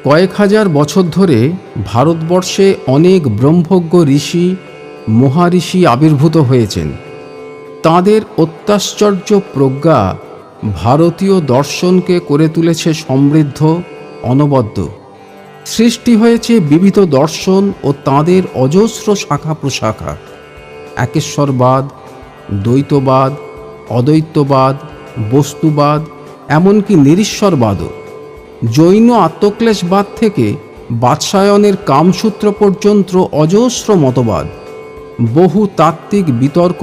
কয়েক হাজার বছর ধরে ভারতবর্ষে অনেক ব্রহ্মজ্ঞ ঋষি মহাঋষি আবির্ভূত হয়েছেন। তাঁদের অত্যাশ্চর্য প্রজ্ঞা ভারতীয় দর্শনকে করে তুলেছে সমৃদ্ধ, অনবদ্য। সৃষ্টি হয়েছে বিবিধ দর্শন ও তাঁদের অজস্র শাখা প্রশাখা। একেশ্বরবাদ, দ্বৈতবাদ, অদ্বৈতবাদ, বস্তুবাদ, এমনকি নিরীশ্বরবাদও। জৈন আত্মক্লেশবাদ থেকে বাৎসায়নের কামসূত্র পর্যন্ত অজস্র মতবাদ। বহু তাত্ত্বিক বিতর্ক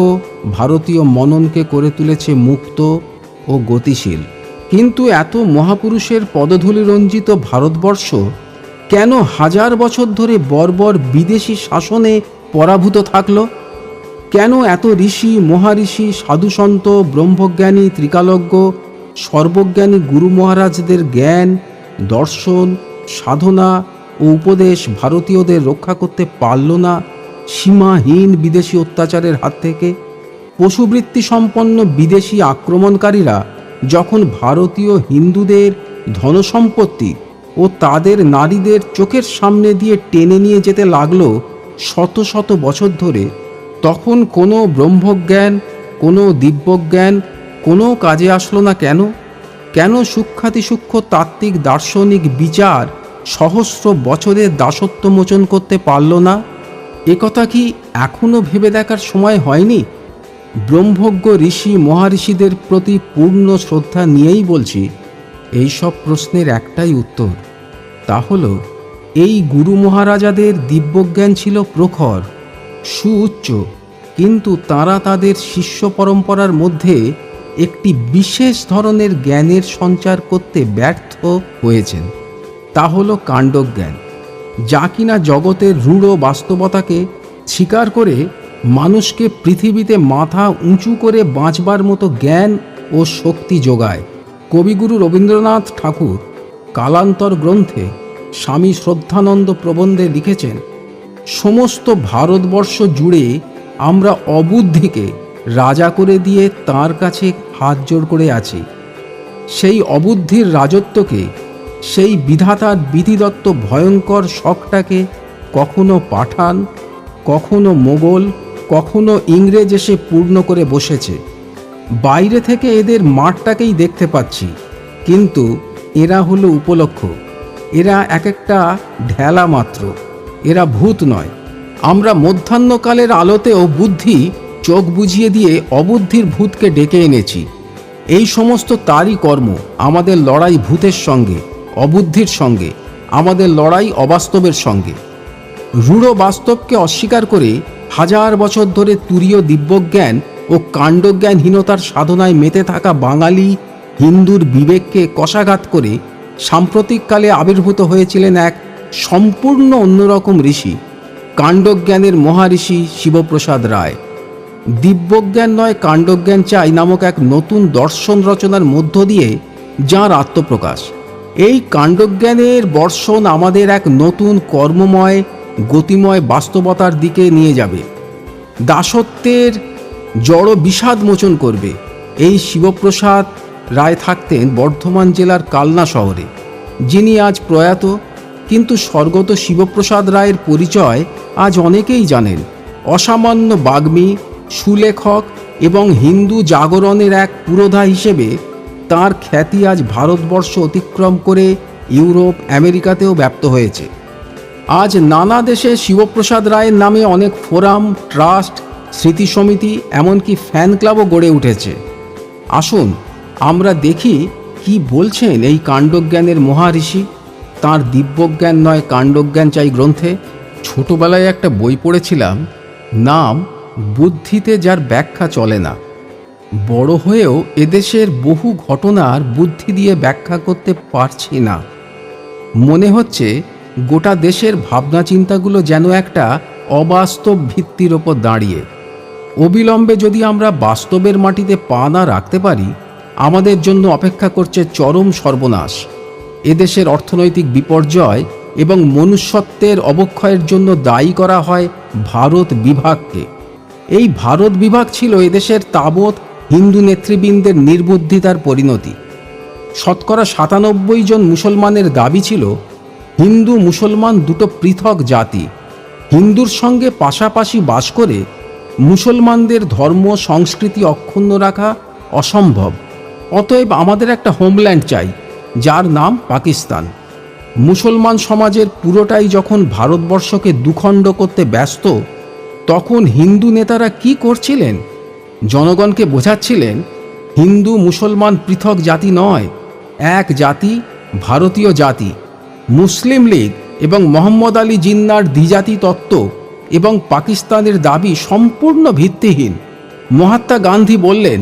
ভারতীয় মননকে করে তুলেছে মুক্ত ও গতিশীল। কিন্তু এত মহাপুরুষের পদধূলি রঞ্জিত ভারতবর্ষ কেন হাজার বছর ধরে বর্বর বিদেশি শাসনে পরাভূত থাকল? কেন এত ঋষি মহাঋষি সাধুসন্ত ব্রহ্মজ্ঞানী ত্রিকালজ্ঞ সর্বজ্ঞানী গুরু মহারাজদের জ্ঞান, দর্শন, সাধনা ও উপদেশ ভারতীয়দের রক্ষা করতে পারল না সীমাহীন বিদেশি অত্যাচারের হাত থেকে? পশুবৃত্তি সম্পন্ন বিদেশি আক্রমণকারীরা যখন ভারতীয় হিন্দুদের ধনসম্পত্তি ও তাদের নারীদের চোখের সামনে দিয়ে টেনে নিয়ে যেতে লাগলো শত শত বছর ধরে, তখন কোনো ব্রহ্মজ্ঞান, কোনো দিব্যজ্ঞান কোনো কাজে আসলো না কেন? কেন সূক্ষ্মাতিসূক্ষ্ম তাত্ত্বিক দার্শনিক বিচার সহস্র বছরের দাসত্ব মোচন করতে পারল না? একথা কি এখনও ভেবে দেখার সময় হয়নি? ব্রহ্মজ্ঞ ঋষি মহাঋষিদের প্রতি পূর্ণ শ্রদ্ধা নিয়েই বলছি, এই সব প্রশ্নের একটাই উত্তর। তা হল, এই গুরু মহারাজাদের দিব্যজ্ঞান ছিল প্রখর, সুউচ্চ, কিন্তু তাঁরা তাদের শিষ্য পরম্পরার মধ্যে একটি বিশেষ ধরনের জ্ঞানের সঞ্চার করতে ব্যর্থ হয়েছেন। তা হল কাণ্ডজ্ঞান, যা কিনা জগতের রূঢ় বাস্তবতাকে স্বীকার করে মানুষকে পৃথিবীতে মাথা উঁচু করে বাঁচবার মতো জ্ঞান ও শক্তি যোগায়। কবিগুরু রবীন্দ্রনাথ ঠাকুর কালান্তর গ্রন্থে স্বামী শ্রদ্ধানন্দ প্রবন্ধে লিখেছেন, সমস্ত ভারতবর্ষ জুড়ে আমরা অবুদ্ধিকে রাজা করে দিয়ে তাঁর কাছে হাত জোড় করে আছি। সেই অবুদ্ধির রাজত্বকে, সেই বিধাতার বিধিদত্ত ভয়ঙ্কর শখটাকে কখনো পাঠান, কখনো মোগল, কখনো ইংরেজ এসে পূর্ণ করে বসেছে। বাইরে থেকে এদের মাঠটাকেই দেখতে পাচ্ছি, কিন্তু এরা হলো উপলক্ষ, এরা এক একটা ঢেলা মাত্র, এরা ভূত নয়। আমরা মধ্যাহ্নকালের আলোতেও বুদ্ধি চোখ বুঝিয়ে দিয়ে অবুদ্ধির ভূতকে ডেকে এনেছি। এই সমস্ত তারই কর্ম। আমাদের লড়াই ভূতের সঙ্গে, অবুদ্ধির সঙ্গে, আমাদের লড়াই অবাস্তবের সঙ্গে। রূঢ় বাস্তবকে অস্বীকার করে হাজার বছর ধরে তুরীয় দিব্যজ্ঞান ও কাণ্ডজ্ঞানহীনতার সাধনায় মেতে থাকা বাঙালি হিন্দুর বিবেককে কষাঘাত করে সাম্প্রতিককালে আবির্ভূত হয়েছিলেন এক সম্পূর্ণ অন্যরকম ঋষি, কাণ্ডজ্ঞানের মহাঋষি শিবপ্রসাদ রায়। দিব্যজ্ঞান নয় কাণ্ডজ্ঞান চাই নামক এক নতুন দর্শন রচনার মধ্য দিয়ে যাঁর আত্মপ্রকাশ। এই কাণ্ডজ্ঞানের বর্ষণ আমাদের এক নতুন কর্মময় গতিময় বাস্তবতার দিকে নিয়ে যাবে, দাসত্বের জড় বিষাদ মোচন করবে। এই শিবপ্রসাদ রায় থাকতেন বর্ধমান জেলার কালনা শহরে, যিনি আজ প্রয়াত, কিন্তু স্বর্গত শিবপ্রসাদ রায়ের পরিচয় আজ অনেকেই জানেন। অসামান্য বাগ্মী, সুলেখক এবং হিন্দু জাগরণের এক পুরোধা হিসেবে তাঁর খ্যাতি আজ ভারতবর্ষ অতিক্রম করে ইউরোপ, আমেরিকাতেও ব্যাপ্ত হয়েছে। আজ নানা দেশে শিবপ্রসাদ রায়ের নামে অনেক ফোরাম, ট্রাস্ট, স্মৃতি সমিতি, এমনকি ফ্যান ক্লাবও গড়ে উঠেছে। আসুন আমরা দেখি কি বলছেন এই কাণ্ডজ্ঞানের মহাঋষি তাঁর দিব্যজ্ঞান নয় কাণ্ডজ্ঞান চাই গ্রন্থে। ছোটবেলায় একটা বই পড়েছিলাম, নাম বুদ্ধিতে যার ব্যাখ্যা চলে না। বড় হয়েও এদেশের বহু ঘটনার বুদ্ধি দিয়ে ব্যাখ্যা করতে পারছি না। মনে হচ্ছে গোটা দেশের ভাবনা চিন্তাগুলো যেন একটা অবাস্তব ভিত্তির ওপর দাঁড়িয়ে। অবিলম্বে যদি আমরা বাস্তবের মাটিতে পা না রাখতে পারি, আমাদের জন্য অপেক্ষা করছে চরম সর্বনাশ। এদেশের অর্থনৈতিক বিপর্যয় এবং মনুষ্যত্বের অবক্ষয়ের জন্য দায়ী করা হয় ভারত বিভাগকে। এই ভারত বিভাগ ছিল এদেশের তাবৎ হিন্দু নেতৃবৃন্দের নির্বুদ্ধিতার পরিণতি। শতকরা ৯৭ জন মুসলমানের দাবি ছিল হিন্দু মুসলমান দুটো পৃথক জাতি। হিন্দুর সঙ্গে পাশাপাশি বাস করে মুসলমানদের ধর্ম সংস্কৃতি অক্ষুণ্ণ রাখা অসম্ভব। অতএব আমাদের একটা হোমল্যান্ড চাই, যার নাম পাকিস্তান। মুসলমান সমাজের পুরোটাই যখন ভারতবর্ষকে দুখণ্ড করতে ব্যস্ত, তখন হিন্দু নেতারা কি করছিলেন? জনগণকে বোঝাচ্ছিলেন হিন্দু মুসলমান পৃথক জাতি নয়, এক জাতি, ভারতীয় জাতি। মুসলিম লীগ এবং মোহাম্মদ আলী জিন্নার দ্বিজাতি তত্ত্ব এবং পাকিস্তানের দাবি সম্পূর্ণ ভিত্তিহীন। মহাত্মা গান্ধী বললেন,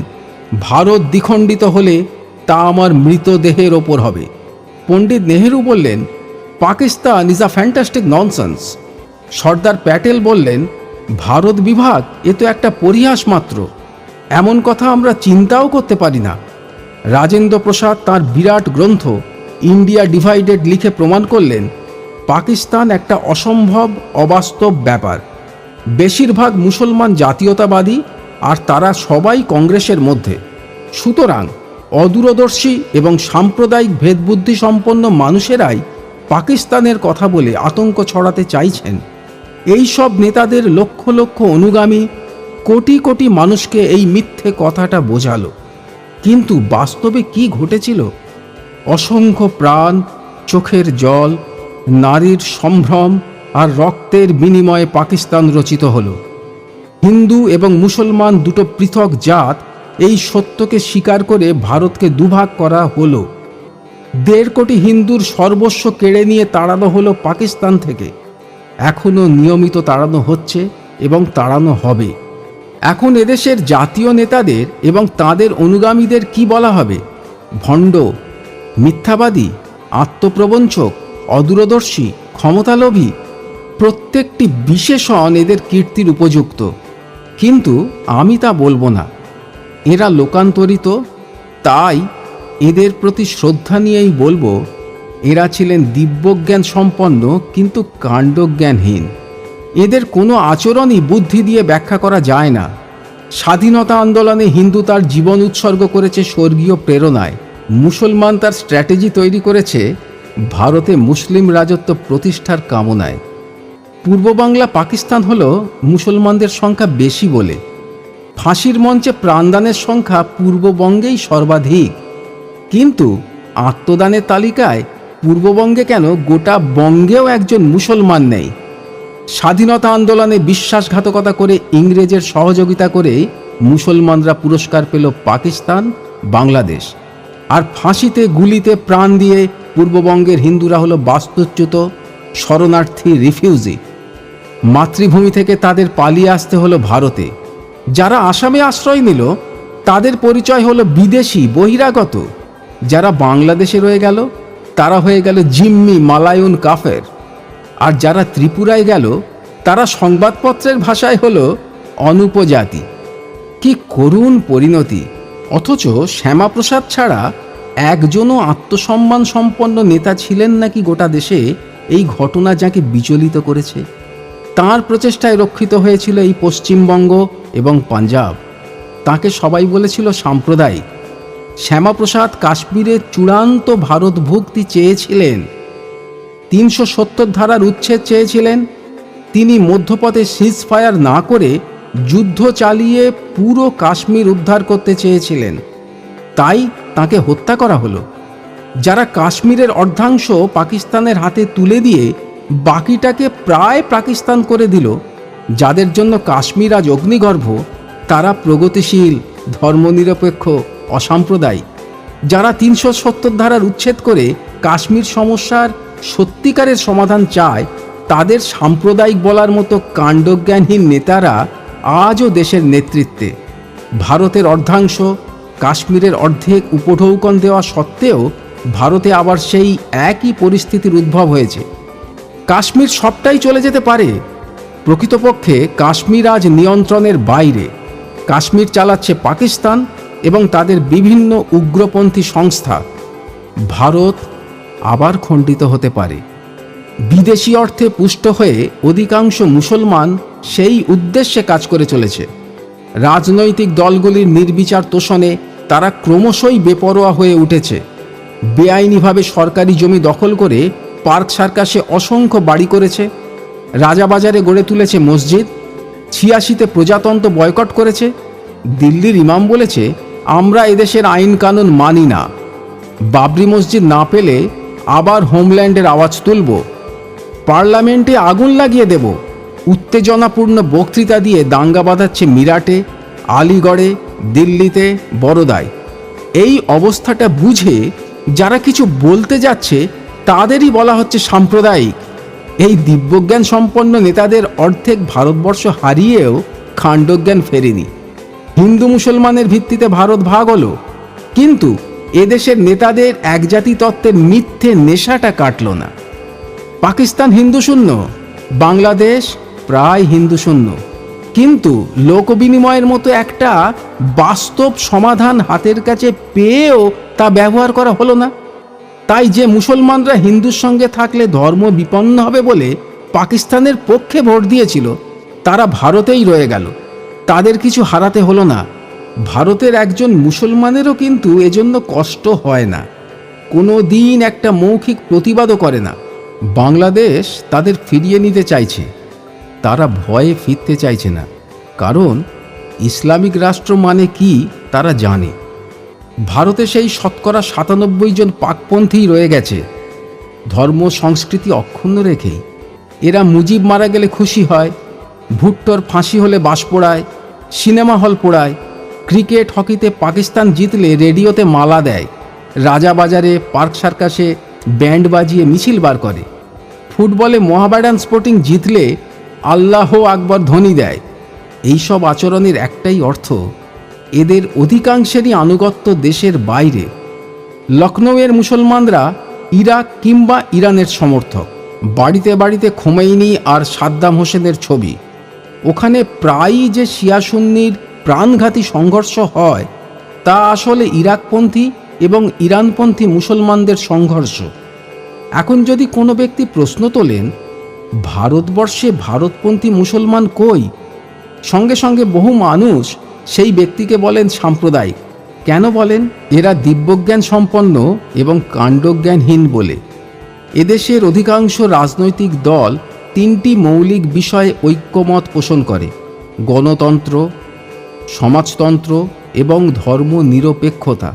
ভারত দ্বিখণ্ডিত হলে তা আমার মৃতদেহের ওপর হবে। পণ্ডিত নেহেরু বললেন, Pakistan is a fantastic nonsense. Sardar Patel বললেন, ভারত বিভাগ এ তো একটা পরিহাস মাত্র, এমন কথা আমরা চিন্তাও করতে পারি না। রাজেন্দ্র প্রসাদ তাঁর বিরাট গ্রন্থ ইন্ডিয়া ডিভাইডেড লিখে প্রমাণ করলেন, পাকিস্তান একটা অসম্ভব অবাস্তব ব্যাপার। বেশিরভাগ মুসলমান জাতীয়তাবাদী, আর তারা সবাই কংগ্রেসের মধ্যে। সুতরাং অদূরদর্শী এবং সাম্প্রদায়িক ভেদবুদ্ধি সম্পন্ন মানুষেরাই পাকিস্তানের কথা বলে আতঙ্ক ছড়াতে চাইছেন। এই সব নেতাদের লক্ষ লক্ষ অনুগামী কোটি কোটি মানুষকে এই মিথ্যে কথাটা বোঝালো। কিন্তু বাস্তবে কি ঘটেছিল? অসংখ্য প্রাণ, চোখের জল, নারীর সম্ভ্রম আর রক্তের বিনিময়ে পাকিস্তান রচিত হলো। হিন্দু এবং মুসলমান দুটো পৃথক জাত, এই সত্যকে স্বীকার করে ভারতকে দুভাগ করা হলো। 1.5 কোটি হিন্দুর সর্বস্ব কেড়ে নিয়ে তাড়ানো হলো পাকিস্তান থেকে। এখনও নিয়মিত তাড়ানো হচ্ছে এবং তাড়ানো হবে। এখন এদেশের জাতীয় নেতাদের এবং তাদের অনুগামীদের কি বলা হবে? ভণ্ড, মিথ্যাবাদী, আত্মপ্রবঞ্চক, অদূরদর্শী, ক্ষমতালোভী। প্রত্যেকটি বিশেষণ এদের কীর্তির উপযুক্ত, কিন্তু আমি তা বলবো না। এরা লোকান্তরিত, তাই এদের প্রতি শ্রদ্ধা নিয়েই বলবো, এরা ছিলেন দিব্যজ্ঞান সম্পন্ন কিন্তু কাণ্ডজ্ঞানহীন। এদের কোনো আচরণই বুদ্ধি দিয়ে ব্যাখ্যা করা যায় না। স্বাধীনতা আন্দোলনে হিন্দু তার জীবন উৎসর্গ করেছে স্বর্গীয় প্রেরণায়, মুসলমান তার স্ট্র্যাটেজি তৈরি করেছে ভারতে মুসলিম রাজত্ব প্রতিষ্ঠার কামনায়। পূর্ব বাংলা পাকিস্তান হলো মুসলমানদের সংখ্যা বেশি বলে। ফাঁসির মঞ্চে প্রাণদানের সংখ্যা পূর্ববঙ্গেই সর্বাধিক, কিন্তু আত্মদানের তালিকায় পূর্ববঙ্গে কেন গোটা বঙ্গেও একজন মুসলমান নেই। স্বাধীনতা আন্দোলনে বিশ্বাসঘাতকতা করে ইংরেজের সহযোগিতা করে মুসলমানরা পুরস্কার পেল পাকিস্তান, বাংলাদেশ। আর ফাঁসিতে গুলিতে প্রাণ দিয়ে পূর্ববঙ্গের হিন্দুরা হলো বাস্তুচ্যুত, শরণার্থী, রিফিউজি। মাতৃভূমি থেকে তাদের পালিয়ে আসতে হলো ভারতে। যারা আসামে আশ্রয় নিল তাদের পরিচয় হলো বিদেশি, বহিরাগত। যারা বাংলাদেশে রয়ে গেল তারা হয়ে গেল জিম্মি, মালায়ুন, কাফের। আর যারা ত্রিপুরায় গেল তারা সংবাদপত্রের ভাষায় হলো অনুপজাতি। কি করুণ পরিণতি! অথচ শ্যামাপ্রসাদ ছাড়া একজনও আত্মসম্মান সম্পন্ন নেতা ছিলেন নাকি গোটা দেশে এই ঘটনা যাকে বিচলিত করেছে। তাঁর প্রচেষ্টায় রক্ষিত হয়েছিল এই পশ্চিমবঙ্গ এবং পাঞ্জাব। তাকে সবাই বলেছিল সাম্প্রদায়িক। শ্যামাপ্রসাদ কাশ্মীরের চূড়ান্ত ভারতভুক্তি চেয়েছিলেন, 370 ধারার উচ্ছেদ চেয়েছিলেন। তিনি মধ্যপথে সিজফায়ার না করে যুদ্ধ চালিয়ে পুরো কাশ্মীর উদ্ধার করতে চেয়েছিলেন, তাই তাকে হত্যা করা হলো। যারা কাশ্মীরের অর্ধাংশ পাকিস্তানের হাতে তুলে দিয়ে বাকিটাকে প্রায় পাকিস্তান করে দিল, যাদের জন্য কাশ্মীর আজ অগ্নিগর্ভ, তারা প্রগতিশীল, ধর্মনিরপেক্ষ, অসাম্প্রদায়িক। যারা 370 ধারার উচ্ছেদ করে কাশ্মীর সমস্যার সত্যিকারের সমাধান চায়, তাদের সাম্প্রদায়িক বলার মতো কাণ্ডজ্ঞানহীন নেতারা আজও দেশের নেতৃত্বে। ভারতের অর্ধাংশ, কাশ্মীরের অর্ধেক উপঢৌকন দেওয়া সত্ত্বেও ভারতে আবার সেই একই পরিস্থিতির উদ্ভব হয়েছে। কাশ্মীর সবটাই চলে যেতে পারে, প্রকৃতপক্ষে কাশ্মীর আজ নিয়ন্ত্রণের বাইরে। কাশ্মীর চালাচ্ছে পাকিস্তান এবং তাদের বিভিন্ন উগ্রপন্থী সংস্থা। ভারত আবার খণ্ডিত হতে পারে। বিদেশি অর্থে পুষ্ট হয়ে অধিকাংশ মুসলমান সেই উদ্দেশ্যে কাজ করে চলেছে। রাজনৈতিক দলগুলির নির্বিচার তোষণে তারা ক্রমশই বেপরোয়া হয়ে উঠেছে। বেআইনিভাবে সরকারি জমি দখল করে পার্ক সার্কাসে অসংখ্য বাড়ি করেছে, রাজাবাজারে গড়ে তুলেছে মসজিদ, 86তে প্রজাতন্ত্র বয়কট করেছে। দিল্লির ইমাম বলেছে, আমরা এদেশের আইন কানুন মানি না, বাবরি মসজিদ না পেলে আবার হোমল্যান্ডের আওয়াজ তুলব, পার্লামেন্টে আগুন লাগিয়ে দেব। উত্তেজনাপূর্ণ বক্তৃতা দিয়ে দাঙ্গা বাঁধাচ্ছে মিরাটে, আলিগড়ে, দিল্লিতে, বরোদায়। এই অবস্থাটা বুঝে যারা কিছু বলতে যাচ্ছে তাদেরই বলা হচ্ছে সাম্প্রদায়িক। এই দিব্যজ্ঞান সম্পন্ন নেতাদের অর্ধেক ভারতবর্ষ হারিয়েও কাণ্ডজ্ঞান ফেরেনি। হিন্দু মুসলমানের ভিত্তিতে ভারত ভাগ হলো, কিন্তু এদেশের নেতাদের একজাতি তত্ত্বের মিথ্যে নেশাটা কাটল না। পাকিস্তান হিন্দু শূন্য, বাংলাদেশ প্রায় হিন্দু শূন্য, কিন্তু লোক বিনিময়ের মতো একটা বাস্তব সমাধান হাতের কাছে পেয়েও তা ব্যবহার করা হলো না। তাই যে মুসলমানরা হিন্দুর সঙ্গে থাকলে ধর্ম বিপন্ন হবে বলে পাকিস্তানের পক্ষে ভোট দিয়েছিল, তারা ভারতেই রয়ে গেল, তাদের কিছু হারাতে হলো না। ভারতের একজন মুসলমানেরও কিন্তু এজন্য কষ্ট হয় না, কোনো দিন একটা মৌখিক প্রতিবাদও করে না। বাংলাদেশ তাদের ফিরিয়ে নিতে চাইছে, তারা ভয়ে ফিরতে চাইছে না, কারণ ইসলামিক রাষ্ট্র মানে কি তারা জানে। ভারতে সেই 97% জন পাকপন্থী রয়ে গেছে, ধর্ম সংস্কৃতি অক্ষুণ্ণ রেখেই। এরা মুজিব মারা গেলে খুশি হয়, ভুট্টোর ফাঁসি হলে বাস পোড়ায়, সিনেমা হল পোড়ায়, ক্রিকেট হকিতে পাকিস্তান জিতলে রেডিওতে মালা দেয়, রাজাবাজারে পার্ক সার্কাসে ব্যান্ড বাজিয়ে মিছিল বার করে, ফুটবলে মোহামেডান স্পোর্টিং জিতলে আল্লাহ আকবর ধ্বনি দেয়। এইসব আচরণের একটাই অর্থ, এদের অধিকাংশেরই আনুগত্য দেশের বাইরে। লখনৌয়ের মুসলমানরা ইরাক কিংবা ইরানের সমর্থক, বাড়িতে বাড়িতে খোমেনি আর সাদ্দাম হোসেনের ছবি। ওখানে প্রায়ই যে শিয়া সুন্নির প্রাণঘাতী সংঘর্ষ হয়, তা আসলে ইরাকপন্থী এবং ইরানপন্থী মুসলমানদের সংঘর্ষ। এখন যদি কোনো ব্যক্তি প্রশ্ন তোলেন, ভারতবর্ষে ভারতপন্থী মুসলমান কই, সঙ্গে সঙ্গে বহু মানুষ সেই ব্যক্তিকে বলেন সাম্প্রদায়িক। কেন বলেন? এরা দিব্যজ্ঞান সম্পন্ন এবং কাণ্ডজ্ঞানহীন বলে। এদেশের অধিকাংশ রাজনৈতিক দল 3টি মৌলিক বিষয়ে ঐক্যমত পোষণ করে: গণতন্ত্র, সমাজতন্ত্র এবং ধর্ম নিরপেক্ষতা।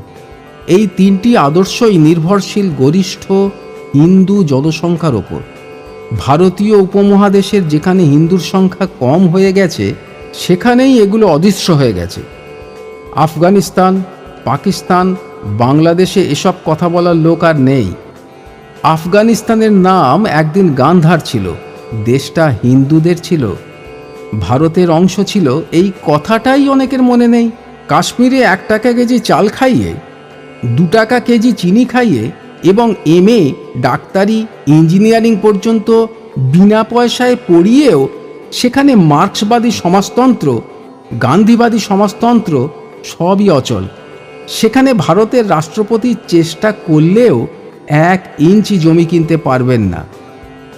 এই 3টি আদর্শই নির্ভরশীল গরিষ্ঠ হিন্দু জনসংখ্যার ওপর। ভারতীয় উপমহাদেশের যেখানে হিন্দুর সংখ্যা কম হয়ে গেছে, সেখানেই এগুলো অদৃশ্য হয়ে গেছে। আফগানিস্তান, পাকিস্তান, বাংলাদেশে এসব কথা বলার লোক আর নেই। আফগানিস্তানের নাম একদিন গান্ধার ছিল, দেশটা হিন্দুদের ছিল, ভারতের অংশ ছিল, এই কথাটাই অনেকের মনে নেই। কাশ্মীরে 1 টাকা কেজি চাল খাইয়ে, 2 টাকা কেজি চিনি খাইয়ে এবং MA, ডাক্তারি, ইঞ্জিনিয়ারিং পর্যন্ত বিনা পয়সায় পড়িয়েও সেখানে মার্ক্সবাদী সমাজতন্ত্র, গান্ধীবাদী সমাজতন্ত্র সবই অচল। সেখানে ভারতের রাষ্ট্রপতি চেষ্টা করলেও 1 ইঞ্চি জমি কিনতে পারবেন না।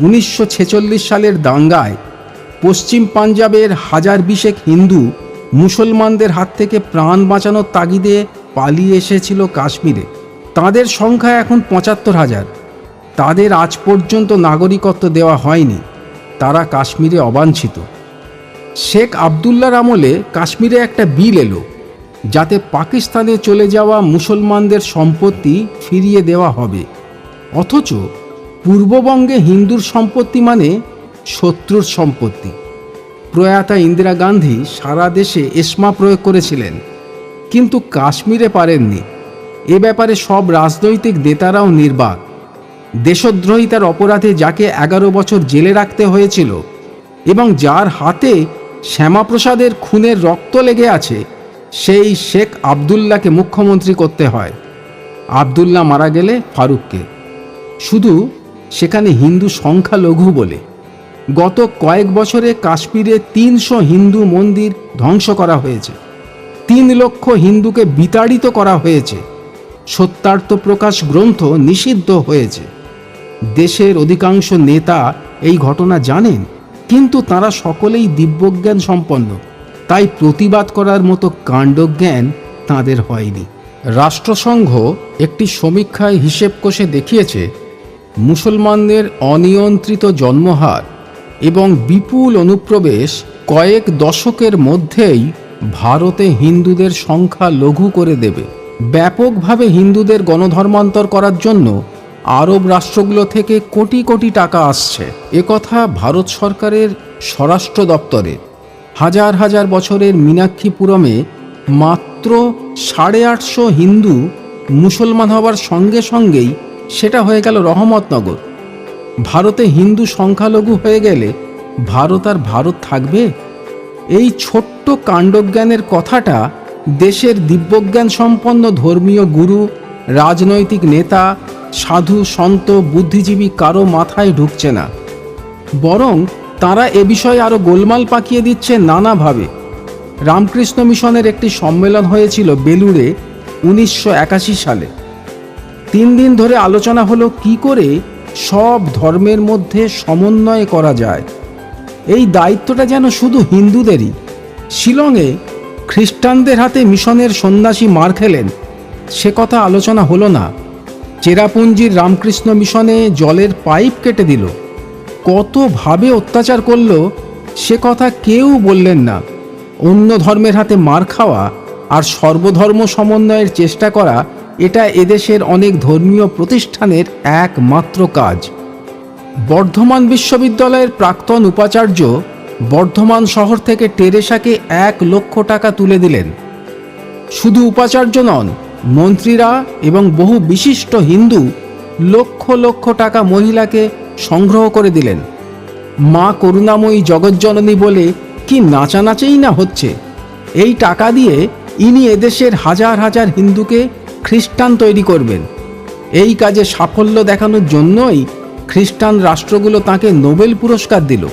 1946 সালের দাঙ্গায় পশ্চিম পাঞ্জাবের 1020 হিন্দু মুসলমানদের হাত থেকে প্রাণ বাঁচানোর তাগিদে পালিয়ে এসেছিল কাশ্মীরে। তাদের সংখ্যা এখন 75,000। তাদের আজ পর্যন্ত নাগরিকত্ব দেওয়া হয়নি, তারা কাশ্মীরে অবাঞ্ছিত। শেখ আবদুল্লার আমলে কাশ্মীরে একটা বিল এলো, যাতে পাকিস্তানে চলে যাওয়া মুসলমানদের সম্পত্তি ফিরিয়ে দেওয়া হবে। অথচ পূর্ববঙ্গে হিন্দুর সম্পত্তি মানে শত্রুর সম্পত্তি। প্রয়াতা ইন্দিরা গান্ধী সারা দেশে এসমা প্রয়োগ করেছিলেন, কিন্তু কাশ্মীরে পারেননি। এ ব্যাপারে সব রাজনৈতিক নেতারাও নির্বাক। দেশদ্রোহিতার অপরাধে যাকে 11 বছর জেলে রাখতে হয়েছিল এবং যার হাতে শ্যামাপ্রসাদের খুনের রক্ত লেগে আছে, সেই শেখ আবদুল্লাহকে মুখ্যমন্ত্রী করতে হয়। আবদুল্লাহ মারা গেলে ফারুককে, শুধু সেখানে হিন্দু সংখ্যালঘু বলে। গত কয়েক বছরে কাশ্মীরে 300 হিন্দু মন্দির ধ্বংস করা হয়েছে, 3 লক্ষ হিন্দুকে বিতাড়িত করা হয়েছে, সত্যার্থ প্রকাশ গ্রন্থ নিষিদ্ধ হয়েছে। দেশের অধিকাংশ নেতা এই ঘটনা জানেন, কিন্তু তারা সকলেই দিব্যজ্ঞান সম্পন্ন, তাই প্রতিবাদ করার মতো কাণ্ডজ্ঞান তাদের হয়নি। রাষ্ট্রসংঘ একটি সমীক্ষায় হিসেব কষে দেখিয়েছে, মুসলমানদের অনিয়ন্ত্রিত জন্মহার এবং বিপুল অনুপ্রবেশ কয়েক দশকের মধ্যেই ভারতে হিন্দুদের সংখ্যা লঘু করে দেবে। ব্যাপকভাবে হিন্দুদের গণধর্মান্তর করার জন্য আরব রাষ্ট্রগুলো থেকে কোটি কোটি টাকা আসছে, একথা ভারত সরকারের স্বরাষ্ট্র দপ্তরের। হাজার হাজার বছরের মীনাক্ষীপুরমে মাত্র 850 হিন্দু মুসলমান হবার সঙ্গে সঙ্গেই সেটা হয়ে গেল রহমতনগর। ভারতে হিন্দু সংখ্যালঘু হয়ে গেলে ভারত আর ভারত থাকবে? এই ছোট্ট কাণ্ডজ্ঞানের কথাটা দেশের দিব্যজ্ঞান সম্পন্ন ধর্মীয় গুরু, রাজনৈতিক নেতা, সাধু সন্ত, বুদ্ধিজীবী কারো মাথায় ঢুকছে না। বরং তারা এ বিষয়ে আরও গোলমাল পাকিয়ে দিচ্ছে নানাভাবে। রামকৃষ্ণ মিশনের একটি সম্মেলন হয়েছিল বেলুড়ে 1981 সালে। 3 দিন ধরে আলোচনা হলো কি করে সব ধর্মের মধ্যে সমন্বয় করা যায়। এই দায়িত্বটা যেন শুধু হিন্দুদেরই। শিলংয়ে খ্রিস্টানদের হাতে মিশনের সন্ন্যাসী মার খেলেন, সে কথা আলোচনা হলো না। চেরাপুঞ্জির রামকৃষ্ণ মিশনে জলের পাইপ কেটে দিল, কতভাবে অত্যাচার করল সে কথা কেউ বললেন না। অন্য ধর্মের হাতে মার খাওয়া আর সর্বধর্ম সমন্বয়ের চেষ্টা করা, এটা এদেশের অনেক ধর্মীয় প্রতিষ্ঠানের একমাত্র কাজ। বর্ধমান বিশ্ববিদ্যালয়ের প্রাক্তন উপাচার্য বর্ধমান শহর থেকে টেরেসাকে 1 লক্ষ টাকা তুলে দিলেন। শুধু উপাচার্য নন, মন্ত্রীরা এবং বহু বিশিষ্ট হিন্দু লক্ষ লক্ষ টাকা মহিলাকে সংগ্রহ করে দিলেন। মা করুণাময়ী জগজ্জননী বলে কি নাচানাচেই না হচ্ছে। এই টাকা দিয়ে ইনি এদেশের হাজার হাজার হিন্দুকে খ্রিস্টান তৈরি করবেন। এই কাজে সাফল্য দেখানোর জন্যই খ্রিস্টান রাষ্ট্রগুলো তাকে নোবেল পুরস্কার দিল।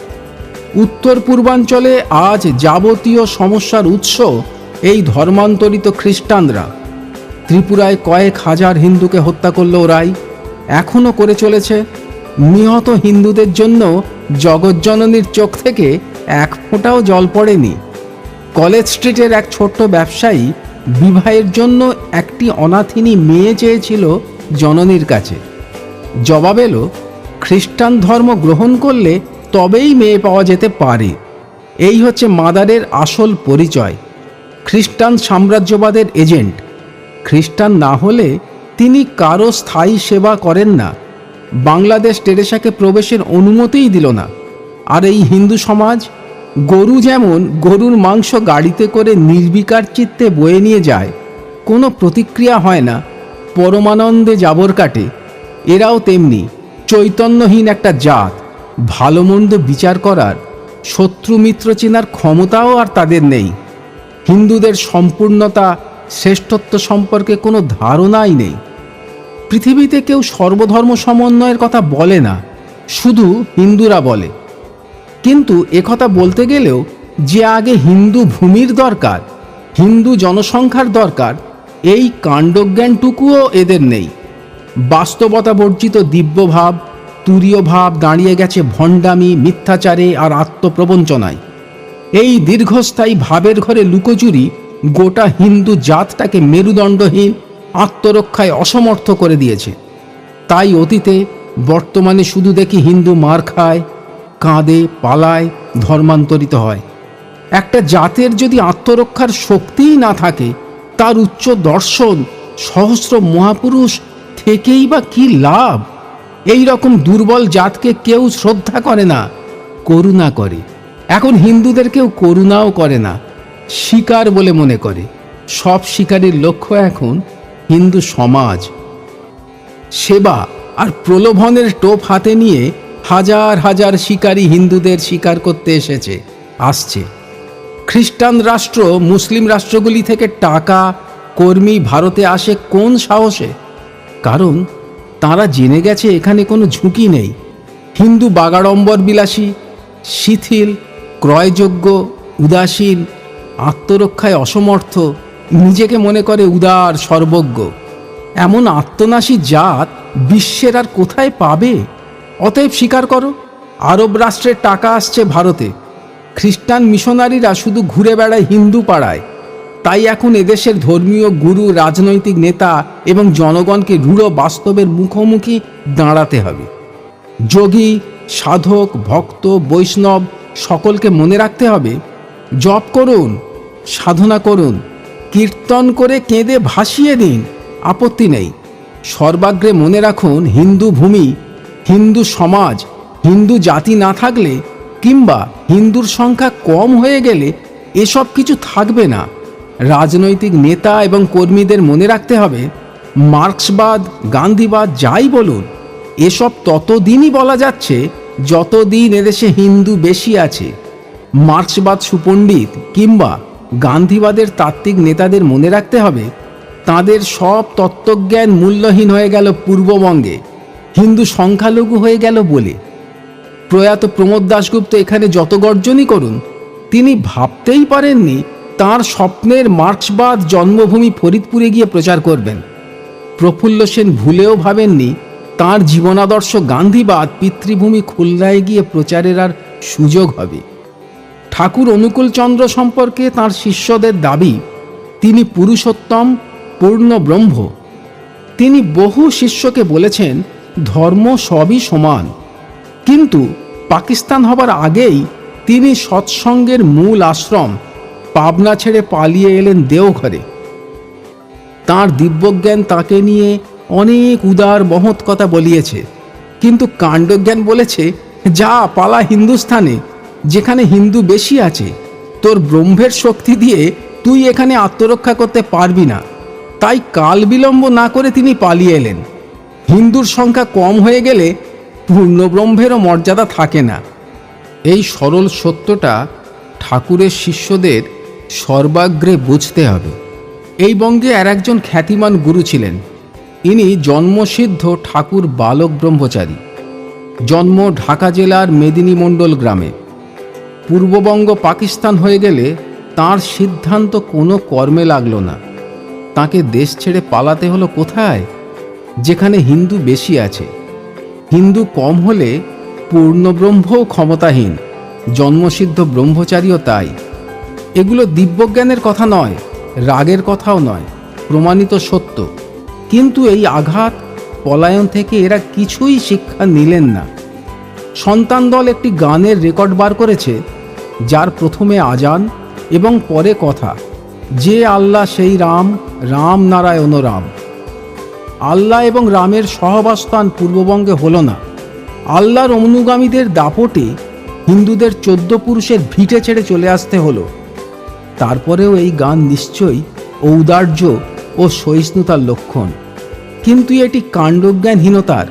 উত্তর পূর্বাঞ্চলে আজ যাবতীয় সমস্যার উৎস এই ধর্মান্তরিত খ্রিস্টানরা। ত্রিপুরায় কয়েক হাজার হিন্দুকে হত্যা করল ওরাই, এখনও করে চলেছে। নিহত হিন্দুদের জন্য জগজ্জননীর চোখ থেকে 1 ফোঁটাও জল পড়েনি। কলেজ স্ট্রিটের এক ছোট্ট ব্যবসায়ী বিবাহের জন্য একটি অনাথিনী মেয়ে চেয়েছিল জননীর কাছে। জবাব এলো, খ্রিস্টান ধর্ম গ্রহণ করলে তবেই মেয়ে পাওয়া যেতে পারে। এই হচ্ছে মাদারের আসল পরিচয়, খ্রিস্টান সাম্রাজ্যবাদের এজেন্ট। খ্রিস্টান না হলে তিনি কারো স্থায়ী সেবা করেন না। বাংলাদেশ টেরেসাকে প্রবেশের অনুমতিই দিল না। আর এই হিন্দু সমাজ, গরু যেমন গরুর মাংস গাড়িতে করে নির্বিকার চিত্তে বয়ে নিয়ে যায়, কোনো প্রতিক্রিয়া হয় না, পরমানন্দে জাবর কাটে, এরাও তেমনি চৈতন্যহীন একটা জাত। ভালো মন্দ বিচার করার, শত্রু মিত্র চেনার ক্ষমতাও আর তাদের নেই। হিন্দুদের সম্পূর্ণতা, শ্রেষ্ঠত্ব সম্পর্কে কোনো ধারণাই নেই। পৃথিবীতে কেউ সর্বধর্ম সমন্বয়ের কথা বলে না, শুধু হিন্দুরা বলে। কিন্তু একথা বলতে গেলেও যে আগে হিন্দু ভূমির দরকার, হিন্দু জনসংখ্যার দরকার, এই কাণ্ডজ্ঞানটুকুও এদের নেই। বাস্তবতা বর্জিত দিব্যভাব, তুরীয় ভাব দাঁড়িয়ে গেছে ভণ্ডামি, মিথ্যাচারে আর আত্মপ্রবঞ্চনায়। এই দীর্ঘস্থায়ী ভাবের ঘরে লুকোচুরি গোটা হিন্দু জাতটাকে মেরুদণ্ডহীন, আত্মরক্ষায় অসমর্থ করে দিয়েছে। তাই অতীতে, বর্তমানে শুধু দেখি হিন্দু মার খায়, কাঁদে, পালায়, ধর্মান্তরিত হয়। একটা জাতের যদি আত্মরক্ষার শক্তিই না থাকে, তার উচ্চ দর্শন, সহস্র মহাপুরুষ থেকেই বা কি লাভ? এই রকম দুর্বল জাতকে কেউ শ্রদ্ধা করে না, করুণা করে। এখন হিন্দুদের কেউ করুণাও করে না, শিকার বলে মনে করে। সব শিকারীর লক্ষ্য এখন হিন্দু সমাজ। সেবা আর প্রলোভনের টোপ হাতে নিয়ে হাজার হাজার শিকারী হিন্দুদের শিকার করতে আসছে। খ্রিস্টান রাষ্ট্র, মুসলিম রাষ্ট্রগুলি থেকে টাকা, কর্মী ভারতে আসে কোন সাহসে? কারণ তারা জেনে গেছে এখানে কোনো ঝুঁকি নেই। হিন্দু বাগাড়ম্বর বিলাসী, শিথিল, ক্রয়যোগ্য, উদাসীন, আত্মরক্ষায় অসমর্থ, নিজেকে মনে করে উদার, সর্বজ্ঞ। এমন আত্মনাশী জাত বিশ্বের আর কোথায় পাবে? অতএব স্বীকার করো, আরব রাষ্ট্রের টাকা আসছে ভারতে। খ্রিস্টান মিশনারিরা শুধু ঘুরে বেড়ায় হিন্দু পাড়ায়। তাই এখন এদেশের ধর্মীয় গুরু, রাজনৈতিক নেতা এবং জনগণকে রূঢ় বাস্তবের মুখোমুখি দাঁড়াতে হবে। যোগী, সাধক, ভক্ত, বৈষ্ণব সকলকে মনে রাখতে হবে, জপ করুন, সাধনা করুন, কীর্তন করে কেঁদে ভাসিয়ে দিন, আপত্তি নেই। সর্বাগ্রে মনে রাখুন, হিন্দু ভূমি, হিন্দু সমাজ, হিন্দু জাতি না থাকলে কিংবা হিন্দুর সংখ্যা কম হয়ে গেলে এসব কিছু থাকবে না। রাজনৈতিক নেতা এবং কর্মীদের মনে রাখতে হবে, মার্ক্সবাদ, গান্ধীবাদ যাই বলুন, এসব ততদিনই বলা যাচ্ছে যতদিন এদেশে হিন্দু বেশি আছে। মার্ক্সবাদ সুপণ্ডিত কিংবা গান্ধীবাদের তাত্ত্বিক নেতাদের মনে রাখতে হবে, তাদের সব তত্ত্বজ্ঞান মূল্যহীন হয়ে গেল পূর্ববঙ্গে, হিন্দু সংখ্যালঘু হয়ে গেল বলে। প্রয়াত প্রমোদ দাশগুপ্ত এখানে যত গর্জনই করুন, তিনি ভাবতেই পারেননি তাঁর স্বপ্নের মার্ক্সবাদ জন্মভূমি ফরিদপুরে গিয়ে প্রচার করবেন। প্রফুল্ল সেন ভুলেও ভাবেননি তাঁর জীবনাদর্শ গান্ধীবাদ পিতৃভূমি খুলনায় গিয়ে প্রচারের আর সুযোগ হবে। ঠাকুর অনুকূলচন্দ্র সম্পর্কে তাঁর শিষ্যদের দাবি, তিনি পুরুষোত্তম, পূর্ণ ব্রহ্ম। তিনি বহু শিষ্যকে বলেছেন ধর্ম সবই সমান, কিন্তু পাকিস্তান হবার আগেই তিনি সৎসঙ্গের মূল আশ্রম পাবনা ছেড়ে পালিয়ে এলেন দেওঘরে। তাঁর দিব্যজ্ঞান তাকে নিয়ে অনেক উদার মহৎ কথা বলিয়েছে, কিন্তু কাণ্ডজ্ঞান বলেছে, যা পালা হিন্দুস্থানে, যেখানে হিন্দু বেশি আছে। তোর ব্রহ্মের শক্তি দিয়ে তুই এখানে আত্মরক্ষা করতে পারবি না। তাই কাল বিলম্ব না করে তিনি পালিয়ে এলেন। হিন্দুর সংখ্যা কম হয়ে গেলে পূর্ণব্রহ্মেরও মর্যাদা থাকে না। এই সরল সত্যটা ঠাকুরের শিষ্যদের সর্বাগ্রে বুঝতে হবে। এই বঙ্গে আর একজন খ্যাতিমান গুরু ছিলেন। ইনি জন্মসিদ্ধ ঠাকুর বালক ব্রহ্মচারী। জন্ম ঢাকা জেলার মেদিনী মণ্ডল গ্রামে। পূর্ববঙ্গ পাকিস্তান হয়ে গেলে তাঁর সিদ্ধান্ত কোনো কর্মে লাগলো না। তাকে দেশ ছেড়ে পালাতে হলো কোথায়? যেখানে হিন্দু বেশি আছে। হিন্দু কম হলে পূর্ণব্রহ্মও ক্ষমতাহীন, জন্মসিদ্ধ ব্রহ্মচারীও তাই। এগুলো দিব্যজ্ঞানের কথা নয়, রাগের কথাও নয়, প্রমাণিত সত্য। কিন্তু এই আঘাত, পলায়ন থেকে এরা কিছুই শিক্ষা নিলেন না। সন্তান দল একটি গানের রেকর্ড বার করেছে, যার প্রথমে আজান এবং পরে কথা, যে আল্লাহ সেই রাম, রাম নারায়ণ রাম। আল্লাহ এবং রামের সহবাস্থান পূর্ববঙ্গে হলো না। আল্লাহর অনুগামীদের দাপটে হিন্দুদের 14 পুরুষের ভিটে ছেড়ে চলে আসতে হলো। তারপরেও এই গান নিশ্চয়ই ঔদার্য ও সহিষ্ণুতার লক্ষণ, কিন্তু এটি কাণ্ডজ্ঞানহীনতার,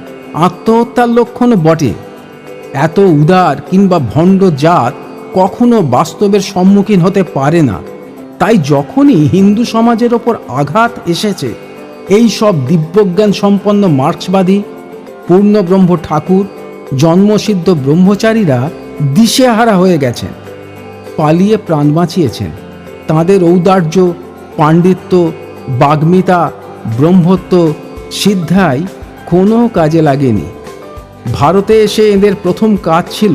আত্মহত্যার লক্ষণও বটে। এত উদার কিংবা ভণ্ড জাত কখনো বাস্তবের সম্মুখীন হতে পারে না। তাই যখনই হিন্দু সমাজের ওপর আঘাত এসেছে, এই সব দিব্যজ্ঞান সম্পন্ন মার্ক্সবাদী, পূর্ণব্রহ্ম ঠাকুর, জন্মসিদ্ধ ব্রহ্মচারীরা দিশেহারা হয়ে গেছেন, পালিয়ে প্রাণ বাঁচিয়েছেন। তাঁদের ঔদার্য, পাণ্ডিত্য, বাগ্মিতা, ব্রহ্মত্ব, সিদ্ধাই কোনো কাজে লাগেনি। ভারতে এসে এদের প্রথম কাজ ছিল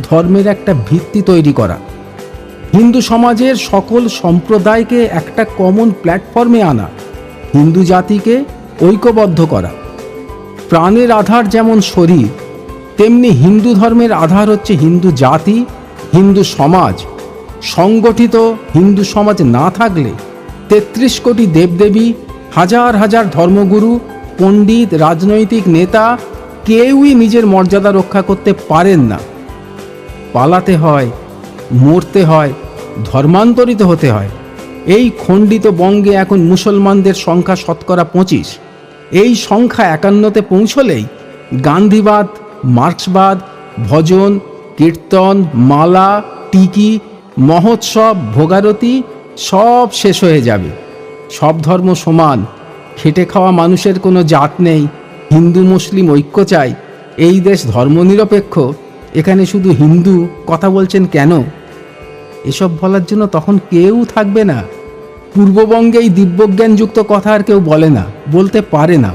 ধর্মের একটা ভিত্তি তৈরি করা, হিন্দু সমাজের সকল সম্প্রদায়কে একটা কমন প্ল্যাটফর্মে আনা, হিন্দু জাতিকে ঐক্যবদ্ধ করা। প্রাণের আধার যেমন শরীর, তেমনি হিন্দু ধর্মের আধার হচ্ছে হিন্দু জাতি, হিন্দু সমাজ। সংগঠিত হিন্দু সমাজ না থাকলে 33 কোটি দেবদেবী, হাজার হাজার ধর্মগুরু, পণ্ডিত, রাজনৈতিক নেতা কেউই নিজের মর্যাদা রক্ষা করতে পারেন না। পালাতে হয়, মরতে হয়, ধর্মান্তরিত হতে হয়। এই খণ্ডিত বঙ্গে এখন মুসলমানদের সংখ্যা শতকরা 25। এই সংখ্যা 51-তে পৌঁছলেই গান্ধীবাদ, মার্ক্সবাদ, ভজন, কীর্তন, মালা, টিকি, মহোৎসব, ভোগারতি সব শেষ হয়ে যাবে। সব ধর্ম সমান, খেটে খাওয়া মানুষের কোনো জাত নেই। হিন্দু মুসলিম ঐক্য চাই। এই দেশ ধর্মনিরপেক্ষ, এখানে শুধু হিন্দু কথা বলছেন কেন? এসব বলার জন্য তখন কেউ থাকবে না। পূর্ববঙ্গে এই দিব্যজ্ঞানযুক্ত কথা আর কেউ বলে না, বলতে পারে না।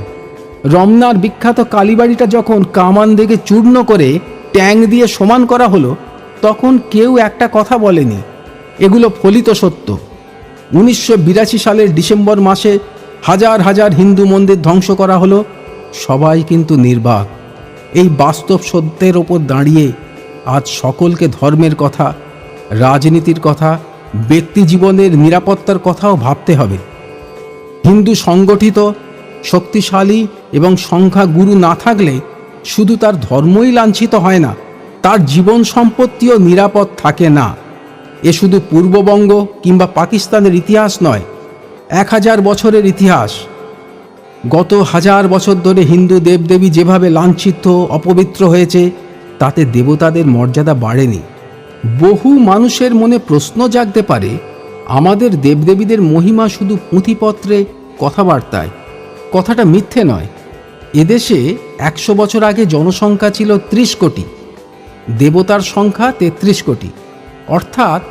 রমনার বিখ্যাত কালীবাড়িটা যখন কামান দেখে চূর্ণ করে ট্যাং দিয়ে সমান করা হলো, তখন কেউ একটা কথা বলেনি। এগুলো ফলিত সত্য। 1982 সালের ডিসেম্বর মাসে হাজার হাজার হিন্দু মন্দির ধ্বংস করা হলো, সবাই কিন্তু নির্বাক। এই বাস্তব সত্যের ওপর দাঁড়িয়ে আজ সকলকে ধর্মের কথা, রাজনীতির কথা, ব্যক্তি জীবনের নিরাপত্তার কথাও ভাবতে হবে। হিন্দু সংগঠিত, শক্তিশালী এবং সংখ্যাগুরু না থাকলে শুধু তার ধর্মই লাঞ্ছিত হয় না, তার জীবন সম্পত্তিও নিরাপদ থাকে না। এ শুধু পূর্ববঙ্গ কিংবা পাকিস্তানের ইতিহাস নয়, 1000 বছরের ইতিহাস। গত 1000 বছর ধরে হিন্দু দেবদেবী যেভাবে লাঞ্ছিত, অপবিত্র হয়েছে, তাতে দেবতাদের মর্যাদা বাড়েনি। বহু মানুষের মনে প্রশ্ন জাগতে পারে, আমাদের দেবদেবীদের মহিমা শুধু পুঁথিপত্রে, কথাবার্তায়। কথাটা মিথ্যে নয়। এদেশে 100 বছর আগে জনসংখ্যা ছিল 30 কোটি, দেবতার সংখ্যা 33 কোটি। অর্থাৎ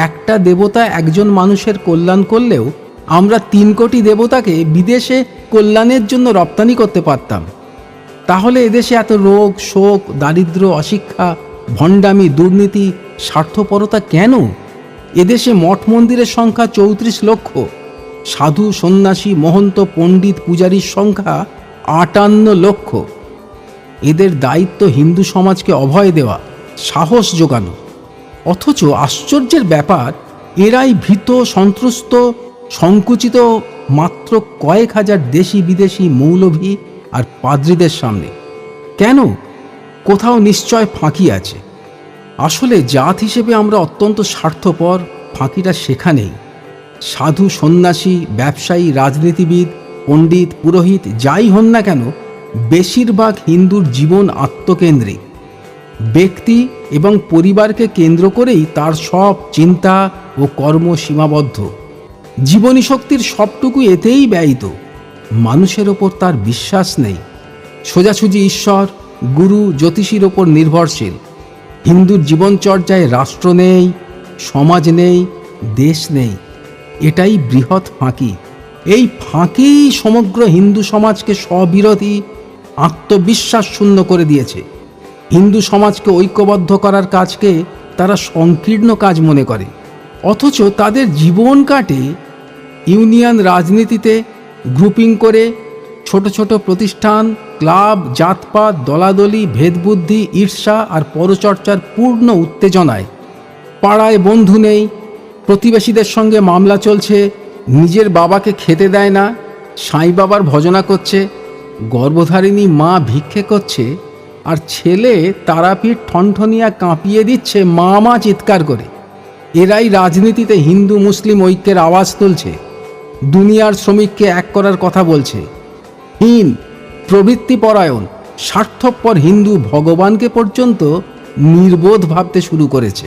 একটা দেবতা একজন মানুষের কল্যাণ করলেও আমরা 3 কোটি দেবতাকে বিদেশে কল্যাণের জন্য রপ্তানি করতে পারতাম। তাহলে এদেশে এত রোগ, শোক, দারিদ্র্য, অশিক্ষা, ভণ্ডামি, দুর্নীতি, স্বার্থপরতা কেন? এদেশে মঠ মন্দিরের সংখ্যা 34 লক্ষ, সাধু, সন্ন্যাসী, মহন্ত, পণ্ডিত, পূজারীর সংখ্যা 58 লক্ষ। এদের দায়িত্ব হিন্দু সমাজকে অভয় দেওয়া, সাহস যোগানো। অথচ আশ্চর্যের ব্যাপার, এরাই ভীত, সন্ত্রস্ত, সংকুচিত মাত্র কয়েক হাজার দেশি বিদেশি মৌলভী আর পাদ্রীদের সামনে। কেন? কোথাও নিশ্চয় ফাঁকি আছে। আসলে জাত হিসেবে আমরা অত্যন্ত স্বার্থপর। ফাঁকিটা সেখানেই। সাধু, সন্ন্যাসী, ব্যবসায়ী, রাজনীতিবিদ, পণ্ডিত, পুরোহিত যাই হন না কেন, বেশিরভাগ হিন্দুর জীবন আত্মকেন্দ্রিক। ব্যক্তি এবং পরিবারকে কেন্দ্র করেই তার সব চিন্তা ও কর্ম সীমাবদ্ধ। জীবনী শক্তির সবটুকু এতেই ব্যয়িত। মানুষের ওপর তার বিশ্বাস নেই। সোজাসুজি ঈশ্বর, গুরু, জ্যোতিষীর ওপর নির্ভরশীল। হিন্দুর জীবনচর্যায় রাষ্ট্র নেই, সমাজ নেই, দেশ নেই। এটাই বৃহৎ ফাঁকি। এই ফাঁকি সমগ্র হিন্দু সমাজকে স্ববিরোধী, আত্মবিশ্বাস শূন্য করে দিয়েছে। হিন্দু সমাজকে ঐক্যবদ্ধ করার কাজকে তারা সংকীর্ণ কাজ মনে করে। অথচ তাদের জীবন কাটে ইউনিয়ন রাজনীতিতে, গ্রুপিং করে, ছোট ছোট প্রতিষ্ঠান, ক্লাব, জাতপাত, দলাদলি, ভেদবুদ্ধি, ঈর্ষা আর পরচর্চার পূর্ণ উত্তেজনায়। পাড়ায় বন্ধু নেই, প্রতিবেশীদের সঙ্গে মামলা চলছে, নিজের বাবাকে খেতে দেয় না, সাঁই বাবার ভজনা করছে, গর্ভধারিণী মা ভিক্ষে করছে, আর ছেলে তারাপীঠ ঠনঠনিয়া কাঁপিয়ে দিচ্ছে মা মা চিৎকার করে। এরাই রাজনীতিতে হিন্দু মুসলিম ঐক্যের আওয়াজ তুলছে, দুনিয়ার শ্রমিককে এক করার কথা বলছে। হীন, প্রবৃত্তিপরায়ণ, স্বার্থপর হিন্দু ভগবানকে পর্যন্ত নির্বোধ ভাবতে শুরু করেছে।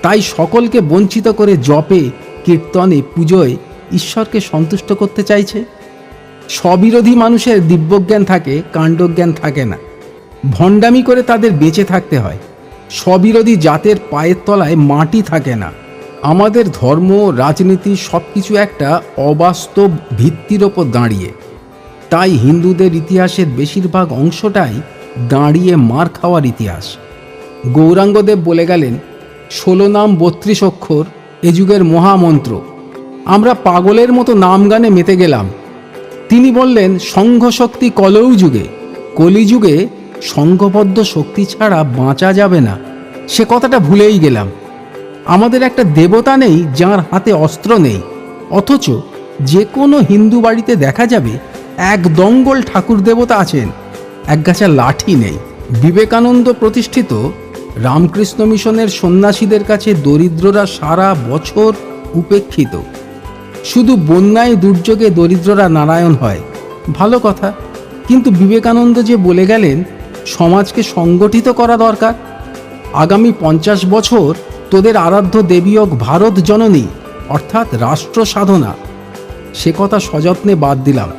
তাই সকলকে বঞ্চিত করে জপে, কীর্তনে, পুজোয় ঈশ্বরকে সন্তুষ্ট করতে চাইছে। স্ববিরোধী মানুষের দিব্যজ্ঞান থাকে, কাণ্ডজ্ঞান থাকে না। ভণ্ডামি করে তাদের বেঁচে থাকতে হয়। স্ববিরোধী জাতের পায়ের তলায় মাটি থাকে না। আমাদের ধর্ম, রাজনীতি সবকিছু একটা অবাস্তব ভিত্তির ওপর দাঁড়িয়ে। তাই হিন্দুদের ইতিহাসের বেশিরভাগ অংশটাই দাঁড়িয়ে মার খাওয়ার ইতিহাস। গৌরাঙ্গদেব বলে গেলেন, 16 নাম 32 অক্ষর এ যুগের মহামন্ত্র। আমরা পাগলের মতো নাম গানে মেতে গেলাম। তিনি বললেন, সংঘ শক্তি কলৌ যুগে, কলিযুগে সংঘবদ্ধ শক্তি ছাড়া বাঁচা যাবে না। সে কথাটা ভুলেই গেলাম। আমাদের একটা দেবতা নেই যার হাতে অস্ত্র নেই, অথচ যে কোনো হিন্দু বাড়িতে দেখা যাবে এক দঙ্গল ঠাকুর দেবতা আছেন, একগাছা লাঠি নেই। বিবেকানন্দ প্রতিষ্ঠিত রামকৃষ্ণ মিশনের সন্ন্যাসীদের কাছে দরিদ্ররা সারা বছর উপেক্ষিত। শুধু বন্যায়, দুর্যোগে দরিদ্ররা নারায়ণ হয়, ভালো কথা। কিন্তু বিবেকানন্দ যে বলে গেলেন সমাজকে সংগঠিত করা দরকার। আগামী 50 বছর তোদের আরাধ্য দেবী হোক ভারত জননী, অর্থাৎ রাষ্ট্র সাধনা। সে কথা সযত্নে বাদ দিলাম।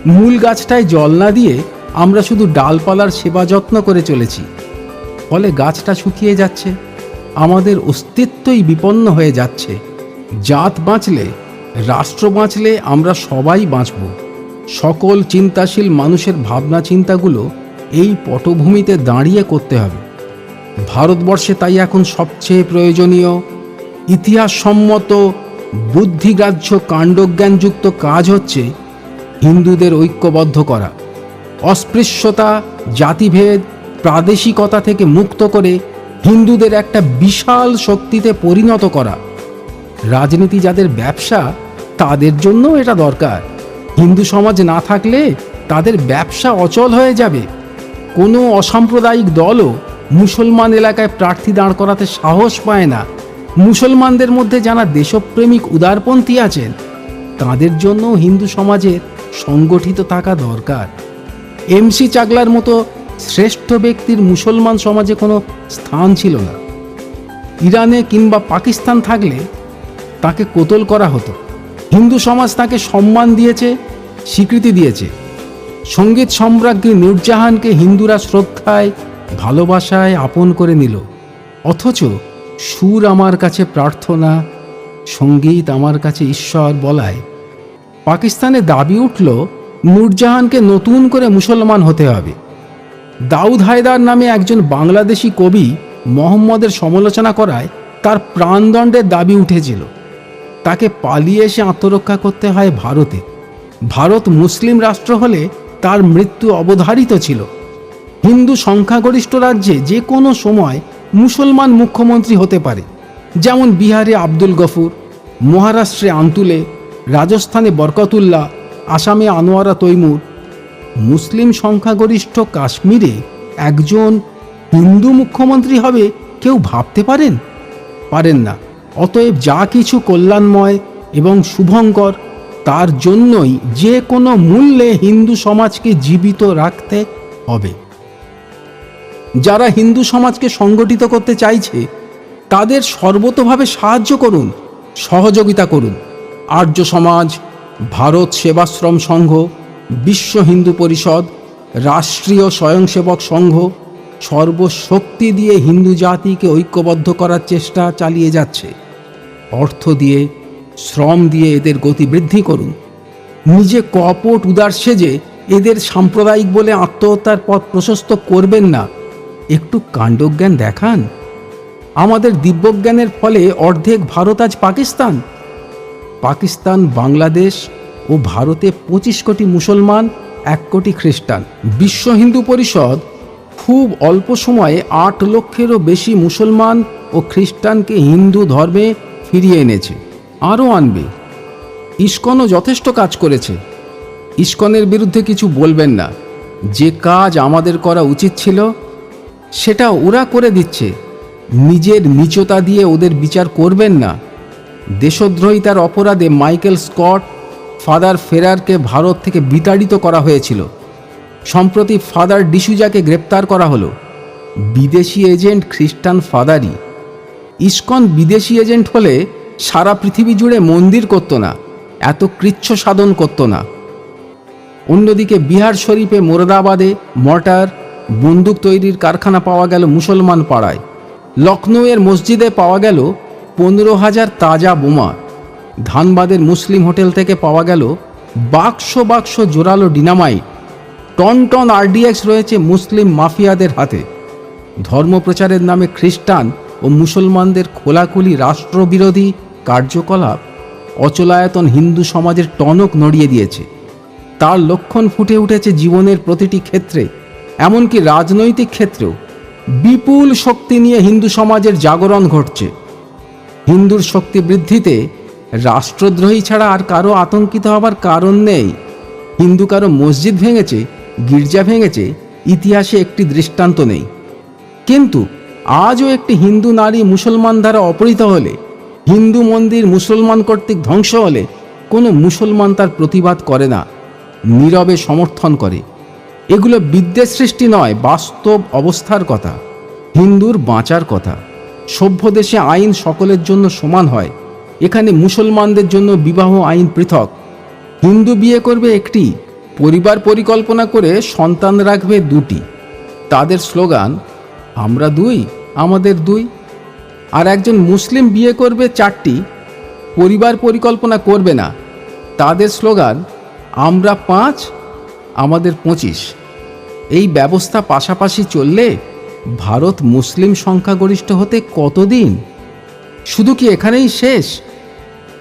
মূল গাছটায় জল না দিয়ে আমরা শুধু ডালপালার সেবা যত্ন করে চলেছি। ফলে গাছটা শুকিয়ে যাচ্ছে, আমাদের অস্তিত্বই বিপন্ন হয়ে যাচ্ছে। জাত বাঁচলে, রাষ্ট্র বাঁচলে আমরা সবাই বাঁচব। সকল চিন্তাশীল মানুষের ভাবনা চিন্তাগুলো এই পটভূমিতে দাঁড়িয়ে করতে হবে। ভারতবর্ষে তাই এখন সবচেয়ে প্রয়োজনীয়, ইতিহাসসম্মত, বুদ্ধিগ্রাহ্য, কাণ্ডজ্ঞানযুক্ত কাজ হচ্ছে হিন্দুদের ঐক্যবদ্ধ করা। অস্পৃশ্যতা, জাতিভেদ, প্রাদেশিকতা থেকে মুক্ত করে হিন্দুদের একটা বিশাল শক্তিতে পরিণত করা। রাজনীতি যাদের ব্যবসা, তাদের জন্য এটা দরকার। হিন্দু সমাজ না থাকলে তাদের ব্যবসা অচল হয়ে যাবে। কোনো অসাম্প্রদায়িক দলও মুসলমান এলাকায় প্রার্থী দাঁড় করাতে সাহস পায় না। মুসলমানদের মধ্যে যারা দেশপ্রেমিক উদারপন্থী আছেন, তাদের জন্য হিন্দু সমাজের সংগঠিত থাকা দরকার। MC চাগলার মতো শ্রেষ্ঠ ব্যক্তির মুসলমান সমাজে কোনো স্থান ছিল না। ইরানে কিংবা পাকিস্তান থাকলে তাকে কোতল করা হতো। হিন্দু সমাজ তাকে সম্মান দিয়েছে, স্বীকৃতি দিয়েছে। সঙ্গীত সম্রাজ্ঞী নূরজাহানকে হিন্দুরা শ্রদ্ধায়, ভালোবাসায় আপন করে নিল। অথচ সুর আমার কাছে প্রার্থনা, সঙ্গীত আমার কাছে ঈশ্বর বলায় পাকিস্তানে দাবি উঠল নূরজাহানকে নতুন করে মুসলমান হতে হবে। দাউদ হায়দার নামে একজন বাংলাদেশি কবি মোহাম্মদের সমালোচনা করায় তার প্রাণদণ্ডের দাবি উঠেছিল। তাকে পালিয়ে এসে আত্মরক্ষা করতে হয় ভারতে। ভারত মুসলিম রাষ্ট্র হলে তার মৃত্যু অবধারিত ছিল। হিন্দু সংখ্যাগরিষ্ঠ রাজ্যে যে কোনো সময় মুসলমান মুখ্যমন্ত্রী হতে পারে, যেমন বিহারে আব্দুল গফুর, মহারাষ্ট্রে আন্তুলে, রাজস্থানে বরকতুল্লাহ, আসামে আনোয়ারা তৈমুর। মুসলিম সংখ্যাগরিষ্ঠ কাশ্মীরে একজন হিন্দু মুখ্যমন্ত্রী হবে কেউ ভাবতে পারেন না। অতএব যা কিছু কল্যাণময় এবং শুভঙ্কর, তার জন্যই যে কোনো মূল্যে হিন্দু সমাজকে জীবিত রাখতে হবে। যারা হিন্দু সমাজকে সংগঠিত করতে চাইছে, তাদের সর্বতোভাবে সাহায্য করুন, সহযোগিতা করুন। আর্য সমাজ, ভারত সেবাশ্রম সংঘ, বিশ্ব হিন্দু পরিষদ, রাষ্ট্রীয় স্বয়ংসেবক সংঘ সর্বশক্তি দিয়ে হিন্দু জাতিকে ঐক্যবদ্ধ করার চেষ্টা চালিয়ে যাচ্ছে। অর্থ দিয়ে, শ্রম দিয়ে এদের গতি বৃদ্ধি করুন। নিজে কপট উদার সেজে এদের সাম্প্রদায়িক বলে আত্মহত্যার পথ প্রশস্ত করবেন না। একটু কাণ্ডজ্ঞান দেখান। আমাদের দিব্যজ্ঞানের ফলে অর্ধেক ভারত আজ পাকিস্তান। পাকিস্তান, বাংলাদেশ ও ভারতে 25 কোটি মুসলমান, 1 কোটি খ্রিস্টান। বিশ্ব হিন্দু পরিষদ খুব অল্প সময়ে 8 লক্ষেরও বেশি মুসলমান ও খ্রিস্টানকে হিন্দু ধর্মে ফিরিয়ে এনেছে, আরও আনবে। ইসকনও যথেষ্ট কাজ করেছে। ইসকনের বিরুদ্ধে কিছু বলবেন না। যে কাজ আমাদের করা উচিত ছিল সেটা ওরা করে দিচ্ছে। নিজের নীচতা দিয়ে ওদের বিচার করবেন না। দেশদ্রোহিতার অপরাধে মাইকেল স্কট, ফাদার ফেরারকে ভারত থেকে বিতাড়িত করা হয়েছিল। সম্প্রতি ফাদার ডিসুজাকে গ্রেপ্তার করা হলো। বিদেশি এজেন্ট খ্রিস্টান ফাদারই। ইসকন বিদেশি এজেন্ট হলে সারা পৃথিবী জুড়ে মন্দির করত না, এত কৃচ্ছ সাধন করত না। অন্যদিকে বিহার শরীফে, মোরাদাবাদে মর্টার, বন্দুক তৈরির কারখানা পাওয়া গেল মুসলমান পাড়ায়। লখনৌয়ের মসজিদে পাওয়া গেল 15,000 তাজা বোমা। ধানবাদের মুসলিম হোটেল থেকে পাওয়া গেল বাক্স বাক্স জোরালো ডিনামাইট। টন টন RDX রয়েছে মুসলিম মাফিয়াদের হাতে। ধর্মপ্রচারের নামে খ্রিস্টান ও মুসলমানদের খোলাখুলি রাষ্ট্রবিরোধী কার্যকলাপ অচলায়তন হিন্দু সমাজের টনক নড়িয়ে দিয়েছে। তার লক্ষণ ফুটে উঠেছে জীবনের প্রতিটি ক্ষেত্রে, এমনকি রাজনৈতিক ক্ষেত্রেও। বিপুল শক্তি নিয়ে হিন্দু সমাজের জাগরণ ঘটছে। হিন্দুর শক্তি বৃদ্ধিতে রাষ্ট্রদ্রোহী ছাড়া আর কারো আতঙ্কিত হবার কারণ নেই। হিন্দু কারো মসজিদ ভেঙেছে, গির্জা ভেঙেছে, ইতিহাসে একটি দৃষ্টান্ত নেই। কিন্তু আজও একটি হিন্দু নারী মুসলমান দ্বারা অপহৃত হলে, হিন্দু মন্দির মুসলমান কর্তৃক ধ্বংস হলে কোনো মুসলমান তার প্রতিবাদ করে না, নীরবে সমর্থন করে। এগুলো বিদ্বেষ সৃষ্টি নয়, বাস্তব অবস্থার কথা, হিন্দুর বাঁচার কথা। সভ্য দেশে আইন সকলের জন্য সমান হয়। এখানে মুসলমানদের জন্য বিবাহ আইন পৃথক। হিন্দু বিয়ে করবে একটি, পরিবার পরিকল্পনা করে সন্তান রাখবে 2টি। তাদের স্লোগান আমরা 2, আমাদের 2। আর একজন মুসলিম বিয়ে করবে 4টি, পরিবার পরিকল্পনা করবে না। তাদের স্লোগান আমরা 5, আমাদের 25। এই ব্যবস্থা পাশাপাশি চললে ভারত মুসলিম সংখ্যাগরিষ্ঠ হতে কতদিন? শুধু কি এখানেই শেষ?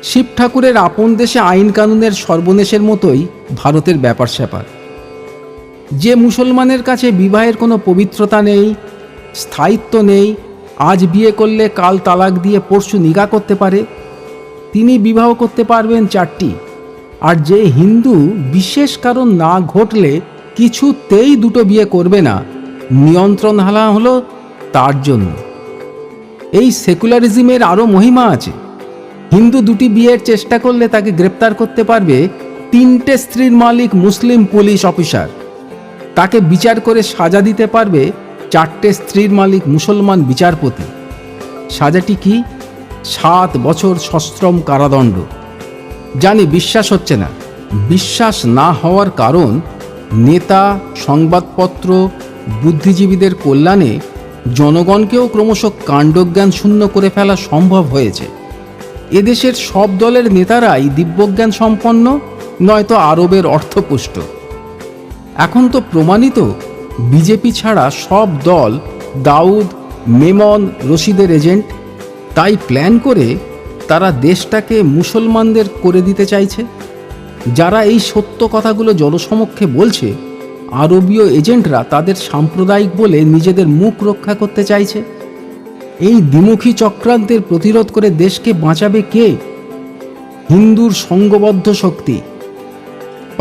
শিব ঠাকুরের আপন দেশে আইন কানুনের সর্বনেশের মতোই ভারতের ব্যাপার স্যাপার। যে মুসলমানের কাছে বিবাহের কোনো পবিত্রতা নেই, স্থায়িত্ব নেই, আজ বিয়ে করলে কাল তালাক দিয়ে পরশু নিকাহ করতে পারে, তিনি বিবাহ করতে পারবেন 4টি। আর যে হিন্দু বিশেষ কারণ না ঘটলে কিছুতেই 2টো বিয়ে করবে না, নিয়ন্ত্রণ হালা হলো তার জন্য। এই সেকুলারিজমের আরও মহিমা আছে। হিন্দু 2টি বিয়ের চেষ্টা করলে তাকে গ্রেপ্তার করতে পারবে 3টে স্ত্রীর মালিক মুসলিম পুলিশ অফিসার। তাকে বিচার করে সাজা দিতে পারবে 4টে স্ত্রীর মালিক মুসলমান বিচারপতি। সাজাটি কি? 7 বছর সশ্রম কারাদণ্ড। জানি বিশ্বাস হচ্ছে না। বিশ্বাস না হওয়ার কারণ নেতা, সংবাদপত্র, বুদ্ধিজীবীদের কল্যাণে জনগণকেও ক্রমশ কাণ্ডজ্ঞান শূন্য করে ফেলা সম্ভব হয়েছে। এদেশের সব দলের নেতারাই দিব্যজ্ঞান সম্পন্ন, নয়তো আরবের অর্থপুষ্ট। এখন তো প্রমাণিত বিজেপি ছাড়া সব দল দাউদ, মেমন, রশিদের এজেন্ট। তাই প্ল্যান করে তারা দেশটাকে মুসলমানদের করে দিতে চাইছে। যারা এই সত্য কথাগুলো জনসমক্ষে বলছে, আরবীয় এজেন্টরা তাদের সাম্প্রদায়িক বলে নিজেদের মুখ রক্ষা করতে চাইছে। এই দ্বিমুখী চক্রান্তের প্রতিরোধ করে দেশকে বাঁচাবে কে? হিন্দুর সংঘবদ্ধ শক্তি।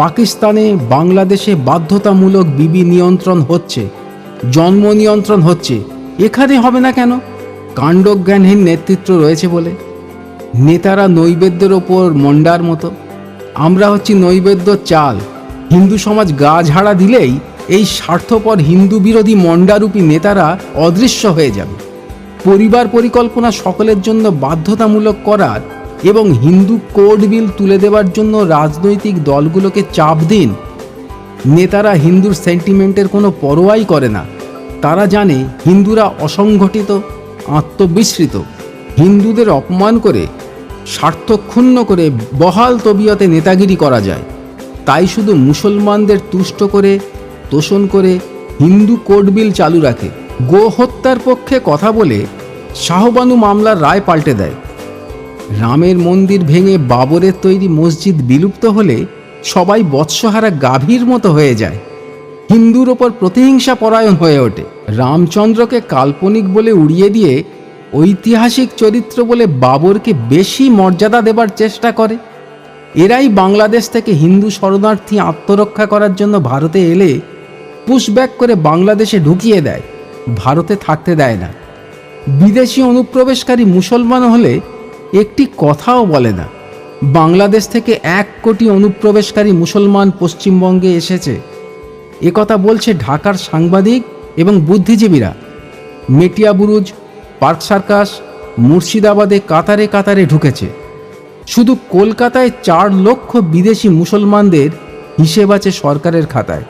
পাকিস্তানে, বাংলাদেশে বাধ্যতামূলক বিবি নিয়ন্ত্রণ হচ্ছে, জন্ম নিয়ন্ত্রণ হচ্ছে, এখানে হবে না কেন? কাণ্ডজ্ঞানহীন নেতৃত্ব রয়েছে বলে। নেতারা নৈবেদ্যের ওপর মন্ডার মতো। আমরা হচ্ছি নৈবেদ্য চাল। হিন্দু সমাজ গা ঝাড়া দিলেই এই স্বার্থপর হিন্দু বিরোধী মন্ডারূপী নেতারা অদৃশ্য হয়ে যাবে। পরিবার পরিকল্পনা সকলের জন্য বাধ্যতামূলক করার এবং হিন্দু কোড বিল তুলে দেওয়ার জন্য রাজনৈতিক দলগুলোকে চাপ দিন। নেতারা হিন্দুর সেন্টিমেন্টের কোনো পরোয়াই করে না। তারা জানে হিন্দুরা অসংগঠিত, আত্মবিস্মৃত। হিন্দুদের অপমান করে, স্বার্থক্ষুণ্ণ করে বহাল তবিয়তে নেতাগিরি করা যায়। তাই শুধু মুসলমানদের তুষ্ট করে, তোষণ করে হিন্দু কোড বিল চালু রাখে। গো হত্যার পক্ষে কথা বলে শাহবানু মামলার রায় পাল্টে দেয়। রামের মন্দির ভেঙে বাবরের তৈরি মসজিদ বিলুপ্ত হলে সবাই বৎসহারা গাভীর মতো হয়ে যায়। হিন্দুর ওপর প্রতিহিংসা পরায়ণ হয়ে ওঠে। রামচন্দ্রকে কাল্পনিক বলে উড়িয়ে দিয়ে ঐতিহাসিক চরিত্র বলে বাবরকে বেশি মর্যাদা দেবার চেষ্টা করে। এরাই বাংলাদেশ থেকে হিন্দু শরণার্থী আত্মরক্ষা করার জন্য ভারতে এলে পুশব্যাক করে বাংলাদেশে ঢুকিয়ে দেয়, ভারতে থাকতে দেয় না। বিদেশি অনুপ্রবেশকারী মুসলমান হলে একটি কথাও বলে না। বাংলাদেশ থেকে 1 কোটি অনুপ্রবেশকারী মুসলমান পশ্চিমবঙ্গে এসেছে, একথা বলছে ঢাকার সাংবাদিক এবং বুদ্ধিজীবীরা। মেটিয়াবুরুজ, পার্ক সার্কাস, মুর্শিদাবাদে কাতারে কাতারে ঢুকেছে। শুধু কলকাতায় 4 লক্ষ বিদেশি মুসলমানদের হিসেব আছে সরকারের খাতায়।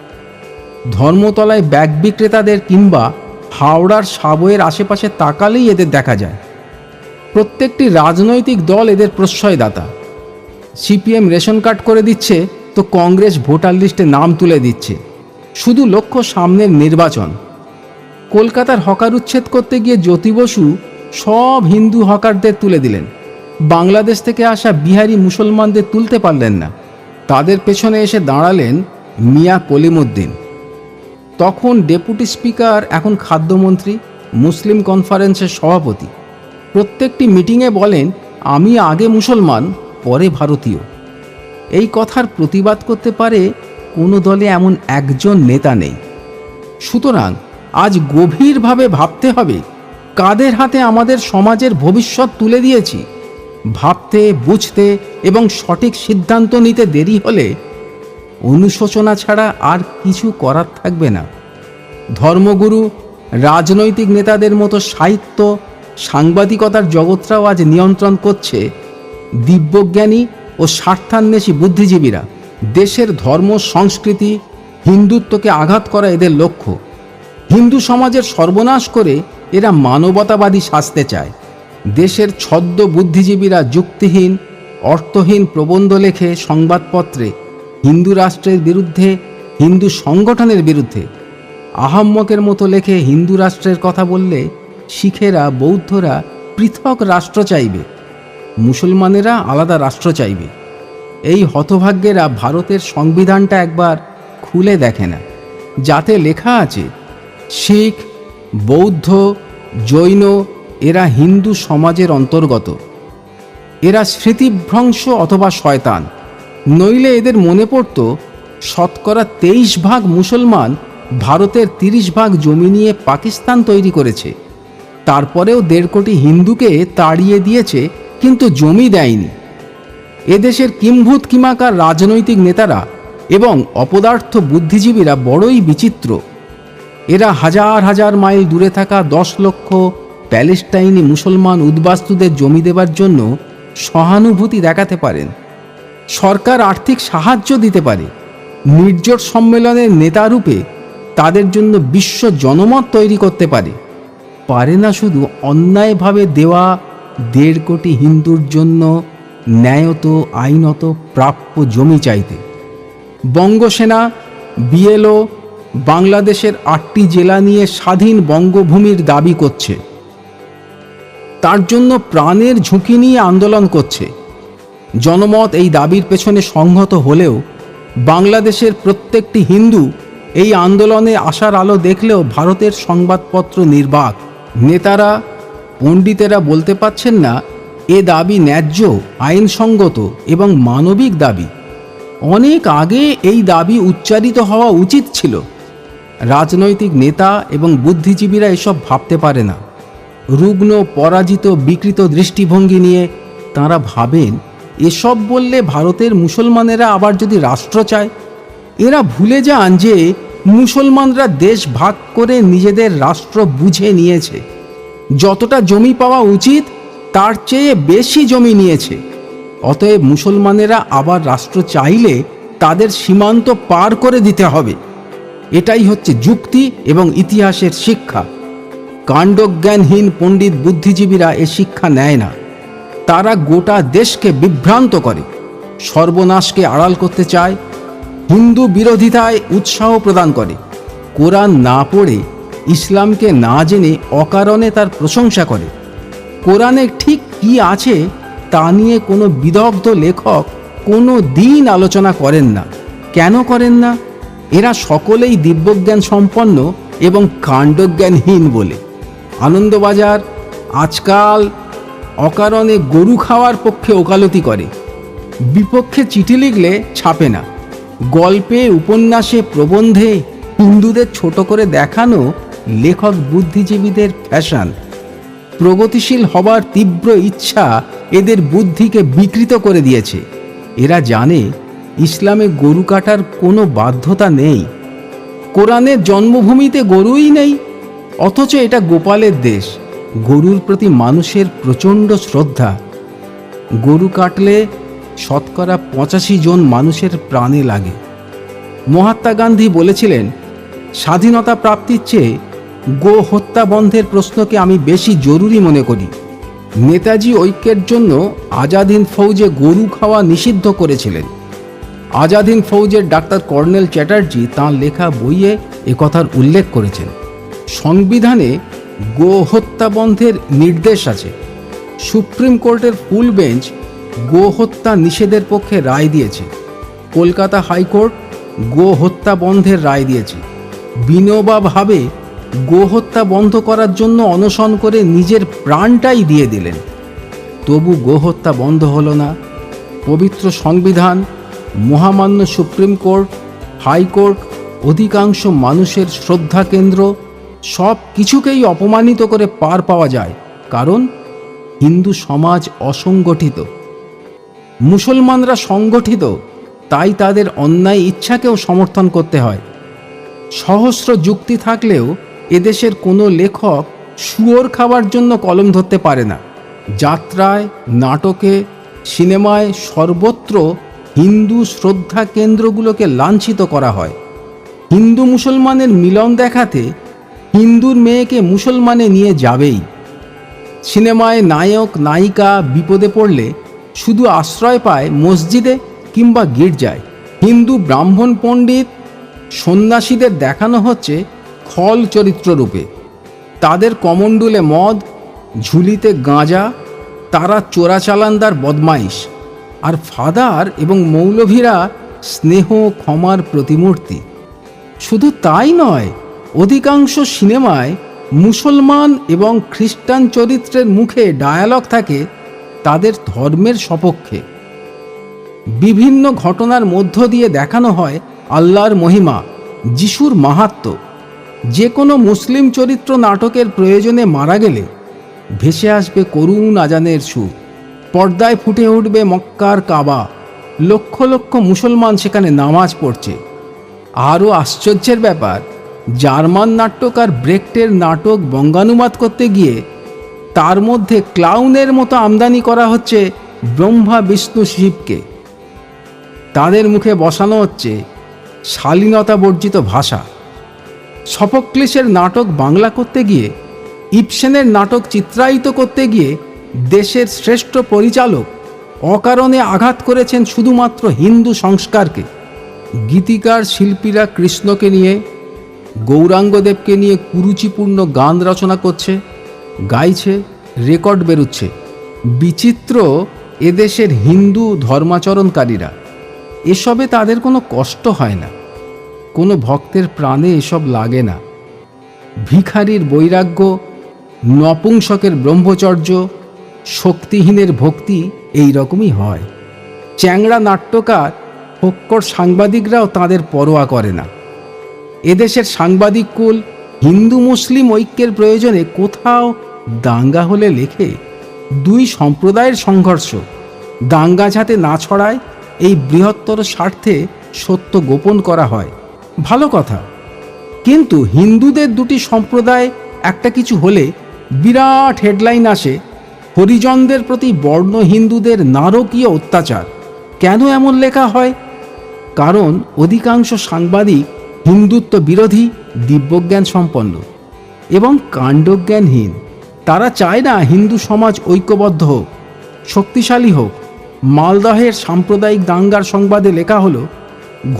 ধর্মতলায় ব্যাগ বিক্রেতাদের কিংবা হাওড়ার সাবওয়ের আশেপাশে তাকালেই এদের দেখা যায়। প্রত্যেকটি রাজনৈতিক দল এদের প্রশ্রয়দাতা। সিপিএম রেশন কার্ড করে দিচ্ছে তো কংগ্রেস ভোটার লিস্টে নাম তুলে দিচ্ছে। শুধু লক্ষ্য সামনের নির্বাচন। কলকাতার হকার উচ্ছেদ করতে গিয়ে জ্যোতি বসু সব হিন্দু হকারদের তুলে দিলেন। বাংলাদেশ থেকে আসা বিহারি মুসলমানদের তুলতে পারলেন না। তাদের পেছনে এসে দাঁড়ালেন মিয়া কলিমুদ্দিন। তখন ডেপুটি স্পিকার, এখন খাদ্যমন্ত্রী, মুসলিম কনফারেন্সের সভাপতি। প্রত্যেকটি মিটিংয়ে বলেন, আমি আগে মুসলমান, পরে ভারতীয়। এই কথার প্রতিবাদ করতে পারে কোনো দলে এমন একজন নেতা নেই। সুতরাং আজ গভীরভাবে ভাবতে হবে, কাদের হাতে আমাদের সমাজের ভবিষ্যৎ তুলে দিয়েছি। ভাবতে, বুঝতে এবং সঠিক সিদ্ধান্ত নিতে দেরি হলে অনুশোচনা ছাড়া আর কিছু করার থাকবে না। ধর্মগুরু, রাজনৈতিক নেতাদের মতো সাহিত্য, সাংবাদিকতার জগৎটাও আজ নিয়ন্ত্রণ করছে দিব্যজ্ঞানী ও স্বার্থান্বেষী বুদ্ধিজীবীরা। দেশের ধর্ম, সংস্কৃতি, হিন্দুত্বকে আঘাত করা এদের লক্ষ্য। হিন্দু সমাজের সর্বনাশ করে এরা মানবতাবাদী সাজতে চায়। দেশের ছদ্ম বুদ্ধিজীবীরা যুক্তিহীন, অর্থহীন প্রবন্ধ লেখে সংবাদপত্রে হিন্দু রাষ্ট্রের বিরুদ্ধে, হিন্দু সংগঠনের বিরুদ্ধে। আহাম্মকের মতো লেখে হিন্দু রাষ্ট্রের কথা বললে শিখেরা, বৌদ্ধরা পৃথক রাষ্ট্র চাইবে, মুসলমানেরা আলাদা রাষ্ট্র চাইবে। এই হতভাগ্যেরা ভারতের সংবিধানটা একবার খুলে দেখে না। যাতে লেখা আছে শিখ, বৌদ্ধ, জৈন এরা হিন্দু সমাজের অন্তর্গত, এরা স্মৃতিভ্রংশ অথবা শয়তান। নইলে এদের মনে পড়ত 23% মুসলমান ভারতের 30% জমি নিয়ে পাকিস্তান তৈরি করেছে, তারপরেও 1.5 কোটি হিন্দুকে তাড়িয়ে দিয়েছে, কিন্তু জমি দেয়নি। এদেশের কিম্ভূত কিমাকার রাজনৈতিক নেতারা এবং অপদার্থ বুদ্ধিজীবীরা বড়ই বিচিত্র। এরা হাজার হাজার মাইল দূরে থাকা 10 লক্ষ প্যালেস্টাইনি মুসলমান উদ্বাস্তুদের জমি দেবার জন্য সহানুভূতি দেখাতে পারেন। সরকার আর্থিক সাহায্য দিতে পারে। নির্জোট সম্মেলনের নেতারূপে তাদের জন্য বিশ্ব জনমত তৈরি করতে পারে। পারে না শুধু অন্যায়ভাবে দেওয়া 1.5 কোটি হিন্দুর জন্য ন্যায়ত আইনত প্রাপ্য জমি চাইতে। বঙ্গসেনা, বিএলও বাংলাদেশের 8টি জেলা নিয়ে স্বাধীন বঙ্গভূমির দাবি করছে, তার জন্য প্রাণের ঝুঁকি নিয়ে আন্দোলন করছে। জনমত এই দাবির পেছনে সংহত হলেও বাংলাদেশের প্রত্যেকটি হিন্দু এই আন্দোলনে আসার আলো দেখলেও ভারতের সংবাদপত্র নির্বাক। নেতারা, পণ্ডিতেরা বলতে পারছেন না এ দাবি ন্যায্য, আইনসঙ্গত এবং মানবিক দাবি। অনেক আগে এই দাবি উচ্চারিত হওয়া উচিত ছিল। রাজনৈতিক নেতা এবং বুদ্ধিজীবীরা এসব ভাবতে পারে না। রুগ্ন, পরাজিত, বিকৃত দৃষ্টিভঙ্গি নিয়ে তাঁরা ভাবেন এসব বললে ভারতের মুসলমানেরা আবার যদি রাষ্ট্র চায়। এরা ভুলে যান যে মুসলমানরা দেশ ভাগ করে নিজেদের রাষ্ট্র বুঝে নিয়েছে। যতটা জমি পাওয়া উচিত তার চেয়ে বেশি জমি নিয়েছে। অতএব মুসলমানেরা আবার রাষ্ট্র চাইলে তাদের সীমান্ত পার করে দিতে হবে। এটাই হচ্ছে যুক্তি এবং ইতিহাসের শিক্ষা। কাণ্ডজ্ঞানহীন পণ্ডিত বুদ্ধিজীবীরা এ শিক্ষা নেয় না। তারা গোটা দেশকে বিভ্রান্ত করে, সর্বনাশকে আড়াল করতে চায়, হিন্দু বিরোধিতায় উৎসাহ প্রদান করে। কোরআন না পড়ে, ইসলামকে না জেনে অকারণে তার প্রশংসা করে। কোরআনে ঠিক কি আছে তা নিয়ে কোনো বিদগ্ধ লেখক কোনো দিন আলোচনা করেন না। কেন করেন না? এরা সকলেই দিব্যজ্ঞান সম্পন্ন এবং কাণ্ডজ্ঞানহীন বলে। আনন্দবাজার আজকাল অকারণে গরু খাওয়ার পক্ষে ওকালতি করে, বিপক্ষে চিঠি লিখলে ছাপে না। গল্পে, উপন্যাসে, প্রবন্ধে হিন্দুদের ছোট করে দেখানো লেখক বুদ্ধিজীবীদের ফ্যাশন। প্রগতিশীল হবার তীব্র ইচ্ছা এদের বুদ্ধিকে বিকৃত করে দিয়েছে। এরা জানে ইসলামে গরু কাটার কোনো বাধ্যতা নেই, কোরআনের জন্মভূমিতে গরুই নেই, অথচ এটা গোপালের দেশ। গরুর প্রতি মানুষের প্রচণ্ড শ্রদ্ধা। গরু কাটলে 85% জন মানুষের প্রাণে লাগে। মহাত্মা গান্ধী বলেছিলেন, স্বাধীনতা প্রাপ্তির চেয়ে গো হত্যা বন্ধের প্রশ্নকে আমি বেশি জরুরি মনে করি। নেতাজি ঐক্যের জন্য আজাদ হিন্দ ফৌজে গরু খাওয়া নিষিদ্ধ করেছিলেন। আজাদ হিন্দ ফৌজের ডাক্তার কর্নেল চ্যাটার্জি তাঁর লেখা বইয়ে একথার উল্লেখ করেছেন। সংবিধানে গো হত্যা বন্ধের নির্দেশ আছে। সুপ্রিম কোর্টের ফুল বেঞ্চ গো হত্যা নিষেধের পক্ষে রায় দিয়েছে। কলকাতা হাইকোর্ট গো হত্যা বন্ধের রায় দিয়েছে। বিনোবা ভাবে গো হত্যা বন্ধ করার জন্য অনশন করে নিজের প্রাণটাই দিয়ে দিলেন। তবু গো হত্যা বন্ধ হলো না। পবিত্র সংবিধান, মহামান্য সুপ্রিম কোর্ট, হাইকোর্ট, অধিকাংশ মানুষের শ্রদ্ধা কেন্দ্র সব কিছুকেই অপমানিত করে পার পাওয়া যায়, কারণ হিন্দু সমাজ অসংগঠিত। মুসলমানরা সংগঠিত, তাই তাদের অন্যায় ইচ্ছাকেও সমর্থন করতে হয়। সহস্র যুক্তি থাকলেও এদেশের কোনো লেখক শুয়োর খাওয়ার জন্য কলম ধরতে পারে না। যাত্রায়, নাটকে, সিনেমায় সর্বত্র হিন্দু শ্রদ্ধা কেন্দ্রগুলোকে লাঞ্ছিত করা হয়। হিন্দু মুসলমানের মিলন দেখাতে হিন্দুর মেয়েকে মুসলমানে নিয়ে যাবেই। সিনেমায় নায়ক নায়িকা বিপদে পড়লে শুধু আশ্রয় পায় মসজিদে কিংবা গির্জায়। হিন্দু ব্রাহ্মণ পণ্ডিত সন্ন্যাসীদের দেখানো হচ্ছে খল চরিত্ররূপে। তাদের কমণ্ডুলে মদ, ঝুলিতে গাঁজা, তারা চোরাচালানদার বদমাইশ। আর ফাদার এবং মৌলভীরা স্নেহ ক্ষমার প্রতিমূর্তি। শুধু তাই নয়, অধিকাংশ সিনেমায় মুসলমান এবং খ্রিস্টান চরিত্রের মুখে ডায়ালগ থাকে তাদের ধর্মের সপক্ষে। বিভিন্ন ঘটনার মধ্য দিয়ে দেখানো হয় আল্লাহর মহিমা, যিশুর মাহাত্ম্য। যে কোনো মুসলিম চরিত্র নাটকের প্রয়োজনে মারা গেলে ভেসে আসবে করুণ আজানের সুর, পর্দায় ফুটে উঠবে মক্কার কাবা, লক্ষ লক্ষ মুসলমান সেখানে নামাজ পড়ছে। আরও আশ্চর্যের ব্যাপার, জার্মান নাট্যকার ব্রেক্টের নাটক বঙ্গানুবাদ করতে গিয়ে তার মধ্যে ক্লাউনের মতো আমদানি করা হচ্ছে ব্রহ্মা বিষ্ণু শিবকে। তাদের মুখে বসানো হচ্ছে শালীনতা বর্জিত ভাষা। সফোক্লিসের নাটক বাংলা করতে গিয়ে, ইবসেনের নাটক চিত্রায়িত করতে গিয়ে দেশের শ্রেষ্ঠ পরিচালক অকারণে আঘাত করেছেন শুধুমাত্র হিন্দু সংস্কারকে। গীতিকার শিল্পীরা কৃষ্ণকে নিয়ে, গৌরাঙ্গদেবকে নিয়ে কুরুচিপূর্ণ গান রচনা করছে, গাইছে, রেকর্ড বেরুচ্ছে। বিচিত্র এদেশের হিন্দু ধর্মাচরণকারীরা, এসবে তাদের কোনো কষ্ট হয় না, কোনো ভক্তের প্রাণে এসব লাগে না। ভিখারির বৈরাগ্য, নপুংসকের ব্রহ্মচর্য, শক্তিহীনের ভক্তি এই রকমই হয়। চ্যাংড়া নাট্যকার, ফক্কর সাংবাদিকরাও তাদের পরোয়া করে না। এদেশের সাংবাদিক কুল হিন্দু মুসলিম ঐক্যের প্রয়োজনে কোথাও দাঙ্গা হলে লেখে দুই সম্প্রদায়ের সংঘর্ষ, দাঙ্গা যাতে না ছড়ায় এই বৃহত্তর স্বার্থে সত্য গোপন করা হয়। ভালো কথা, কিন্তু হিন্দুদের দুটি সম্প্রদায় একটা কিছু হলে বিরাট হেডলাইন আসে, হরিজনদের প্রতি বর্ণ হিন্দুদের নারকীয় অত্যাচার। কেন এমন লেখা হয়? কারণ অধিকাংশ সাংবাদিক হিন্দুত্ব বিরোধী, দিব্যজ্ঞান সম্পন্ন এবং কাণ্ডজ্ঞানহীন। তারা চায় না হিন্দু সমাজ ঐক্যবদ্ধ হোক, শক্তিশালী হোক। মালদহের সাম্প্রদায়িক দাঙ্গার সংবাদে লেখা হলো,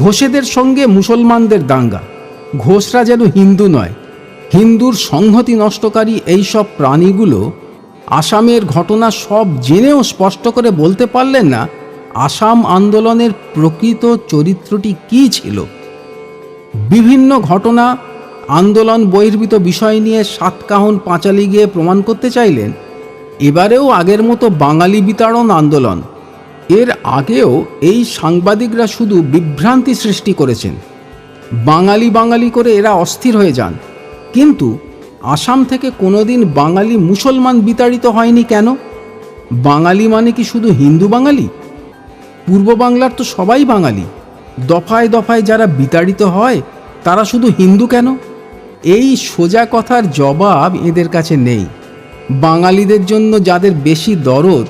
ঘোষেদের সঙ্গে মুসলমানদের দাঙ্গা। ঘোষরা যেন হিন্দু নয়, হিন্দুর সংহতি নষ্টকারী এইসব প্রাণীগুলো আসামের ঘটনা সব জেনেও স্পষ্ট করে বলতে পারলেন না আসাম আন্দোলনের প্রকৃত চরিত্রটি কী ছিল। বিভিন্ন ঘটনা, আন্দোলন বহির্ভূত বিষয় নিয়ে সাতকাহন পাঁচালি গিয়ে প্রমাণ করতে চাইলেন এবারেও আগের মতো বাঙালি বিতাড়ন আন্দোলন। এর আগেও এই সাংবাদিকরা শুধু বিভ্রান্তি সৃষ্টি করেছেন। বাঙালি বাঙালি করে এরা অস্থির হয়ে যান। কিন্তু আসাম থেকে কোনোদিন বাঙালি মুসলমান বিতাড়িত হয়নি কেন? বাঙালি মানে কি শুধু হিন্দু বাঙালি? পূর্ব বাংলার তো সবাই বাঙালি। দফায় দফায় যারা বিতাড়িত হয় তারা শুধু হিন্দু কেন? এই সোজা কথার জবাব এদের কাছে নেই। বাঙালিদের জন্য যাদের বেশি দরদ,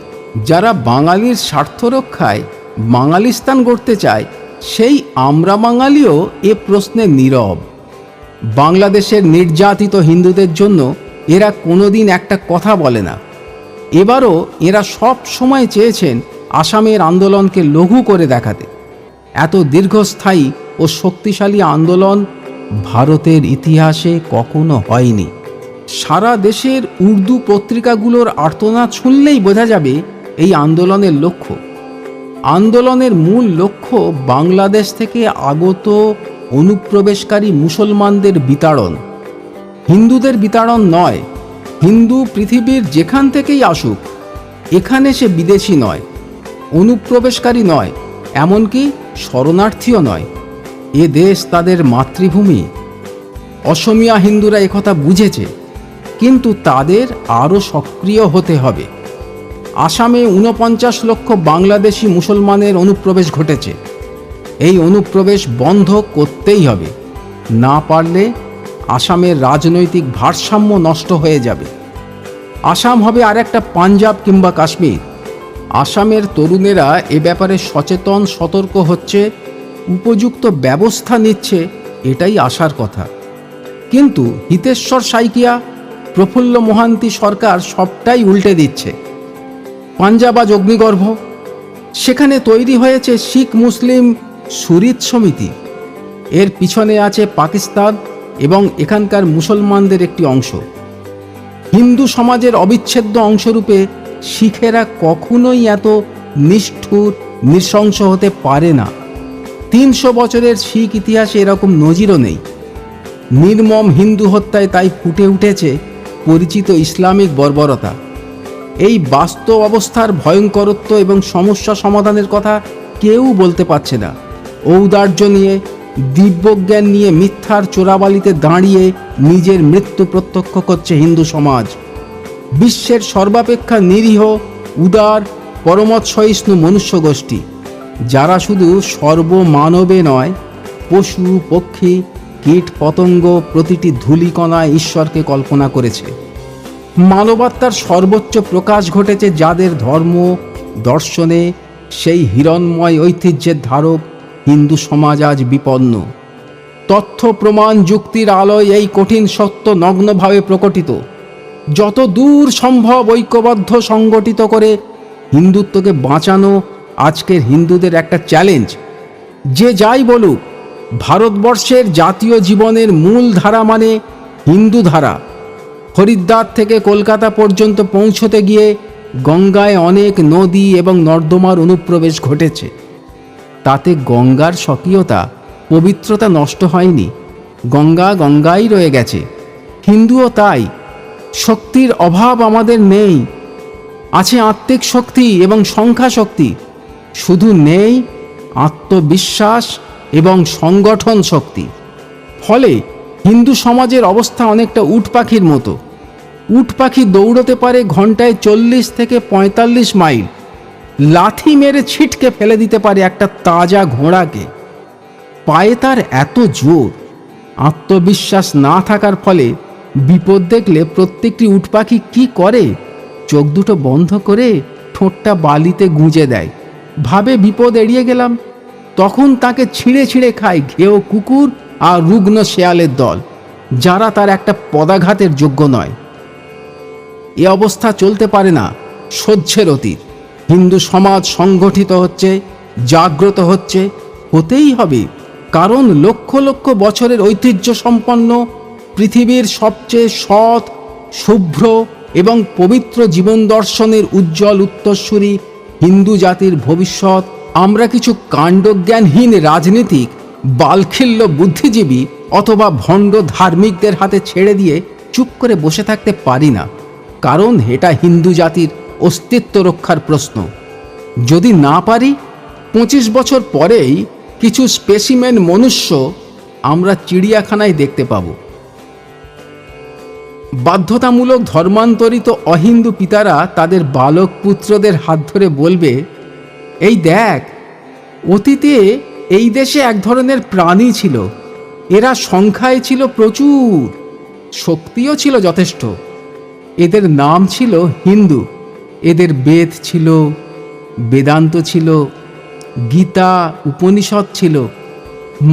যারা বাঙালির স্বার্থ রক্ষায় বাঙালিস্তান গড়তে চায়, সেই আমরা বাঙালিও এ প্রশ্নে নীরব। বাংলাদেশের নির্যাতিত হিন্দুদের জন্য এরা কোনোদিন একটা কথা বলে না। এবারও এরা সব সময় চেয়েছেন আসামের আন্দোলনকে লঘু করে দেখাতে। এত দীর্ঘস্থায়ী ও শক্তিশালী আন্দোলন ভারতের ইতিহাসে কখনো হয়নি। সারা দেশের উর্দু পত্রিকাগুলোর আর্তনাদ শুনলেই বোঝা যাবে এই আন্দোলনের লক্ষ্য। আন্দোলনের মূল লক্ষ্য বাংলাদেশ থেকে আগত অনুপ্রবেশকারী মুসলমানদের বিতাড়ন। হিন্দুদের বিতাড়ন নয়। হিন্দু পৃথিবীর যেখান থেকেই আসুক, এখানে সে বিদেশি নয়, অনুপ্রবেশকারী নয়, এমনকি শরণার্থীও নয়। এ দেশ তাদের মাতৃভূমি। অসমিয়া হিন্দুরা একথা বুঝেছে, কিন্তু তাদের আরও সক্রিয় হতে হবে। আসামে ৪৯ লক্ষ বাংলাদেশি মুসলমানের অনুপ্রবেশ ঘটেছে। এই অনুপ্রবেশ বন্ধ করতেই হবে। না পারলে আসামের রাজনৈতিক ভারসাম্য নষ্ট হয়ে যাবে। আসাম হবে আর একটা পাঞ্জাব কিংবা কাশ্মীর। আসামের তরুণেরা এ ব্যাপারে সচেতন, সতর্ক হচ্ছে, উপযুক্ত ব্যবস্থা নিচ্ছে, এটাই আশার কথা। কিন্তু হিতেশ্বর সাইকিয়া, প্রফুল্ল মোহান্তি সরকার সবটাই উল্টে দিচ্ছে। পাঞ্জাব আজ অগ্নিগর্ভ। সেখানে তৈরি হয়েছে শিখ মুসলিম সুরিত সমিতি। এর পিছনে আছে পাকিস্তান এবং এখানকার মুসলমানদের একটি অংশ। হিন্দু সমাজের অবিচ্ছেদ্য অংশরূপে শিখেরা কখনোই এত নিষ্ঠুর, নৃশংস হতে পারে না। 300 বছরের শিখ ইতিহাসে এরকম নজিরও নেই। নির্মম হিন্দু হত্যায় তাই ফুটে উঠেছে পরিচিত ইসলামিক বর্বরতা। এই বাস্তব অবস্থার ভয়ঙ্করত্ব এবং সমস্যা সমাধানের কথা কেউ বলতে পারছে না। ঔদার্য নিয়ে, দিব্যজ্ঞান নিয়ে মিথ্যার চোরাবালিতে দাঁড়িয়ে নিজের মৃত্যু প্রত্যক্ষ করছে হিন্দু সমাজ। বিশ্বের সর্বাপেক্ষা নিরীহ, উদার, পরমত সহিষ্ণু মনুষ্য গোষ্ঠী, যারা শুধু সর্বমানবে নয়, পশু পক্ষী কীট পতঙ্গ প্রতিটি ধূলিকণায় ঈশ্বরকে কল্পনা করেছে। মানবাত্মার সর্বোচ্চ প্রকাশ ঘটেছে যাদের ধর্ম দর্শনে সেই হিরণ্ময় ঐতিহ্যের ধারক হিন্দু সমাজ আজ বিপন্ন। তথ্য প্রমাণ যুক্তির আলোয় এই কঠিন সত্য নগ্নভাবে প্রকটিত। যত দূর সম্ভব ঐক্যবদ্ধ সংগঠিত করে হিন্দুত্বকে বাঁচানো আজকের হিন্দুদের একটা চ্যালেঞ্জ। যে যাই বলুক, ভারতবর্ষের জাতীয় জীবনের মূল ধারা মানে হিন্দু ধারা। হরিদ্বার থেকে কলকাতা পর্যন্ত পৌঁছতে গিয়ে গঙ্গায় অনেক নদী এবং নর্দমার অনুপ্রবেশ ঘটেছে। তাতে গঙ্গার স্বকীয়তা, পবিত্রতা নষ্ট হয়নি। গঙ্গা গঙ্গাই রয়ে গেছে। হিন্দুও তাই। শক্তির অভাব আমাদের নেই। আছে আত্মিক শক্তি এবং সংখ্যা শক্তি, শুধু নেই আত্মবিশ্বাস এবং সংগঠন শক্তি। ফলে হিন্দু সমাজের অবস্থা অনেকটা উট পাখির মতো। উট পাখি দৌড়তে পারে ঘন্টায় 40 থেকে 45 মাইল, লাথি মেরে ছিটকে ফেলে দিতে পারে একটা তাজা ঘোড়াকে। পায়ে তার এত জোর। আত্মবিশ্বাস না থাকার ফলে বিপদ দেখলে প্রত্যেকটি উট পাখি কি করে? চোখ দুটো বন্ধ করে ঠোঁটটা বালিতে গুঁজে দেয়, ভাবে বিপদ এড়িয়ে গেলাম। তখন তাকে ছিঁড়ে ছিঁড়ে খায় ঘেয় কুকুর আর রুগ্ন শেয়ালের দল, যারা তার একটা পদাঘাতের যোগ্য নয়। এ অবস্থা চলতে পারে না, সহ্যের অতীত। হিন্দু সমাজ সংগঠিত হচ্ছে, জাগ্রত হচ্ছে, হতেই হবে। কারণ লক্ষ লক্ষ বছরের ঐতিহ্য সম্পন্ন পৃথিবীর সবচেয়ে সৎ, শুভ্র এবং পবিত্র জীবন দর্শনের উজ্জ্বল উত্তরসূরি হিন্দু জাতির ভবিষ্যৎ আমরা কিছু কাণ্ডজ্ঞানহীন রাজনীতিক, বালখিল্য বুদ্ধিজীবী অথবা ভণ্ড ধার্মিকদের হাতে ছেড়ে দিয়ে চুপ করে বসে থাকতে পারি না। কারণ এটা হিন্দু জাতির অস্তিত্ব রক্ষার প্রশ্ন। যদি না পারি, 25 বছর পরেই কিছু স্পেসিমেন মনুষ্য আমরা চিড়িয়াখানায় দেখতে পাব। বাধ্যতামূলক ধর্মান্তরিত অহিন্দু পিতারা তাদের বালক পুত্রদের হাত ধরে বলবে, এই দেখ, অতীতে এই দেশে এক ধরনের প্রাণী ছিল। এরা সংখ্যায় ছিল প্রচুর, শক্তিও ছিল যথেষ্ট। এদের নাম ছিল হিন্দু। এদের বেদ ছিল, বেদান্ত ছিল, গীতা উপনিষদ ছিল,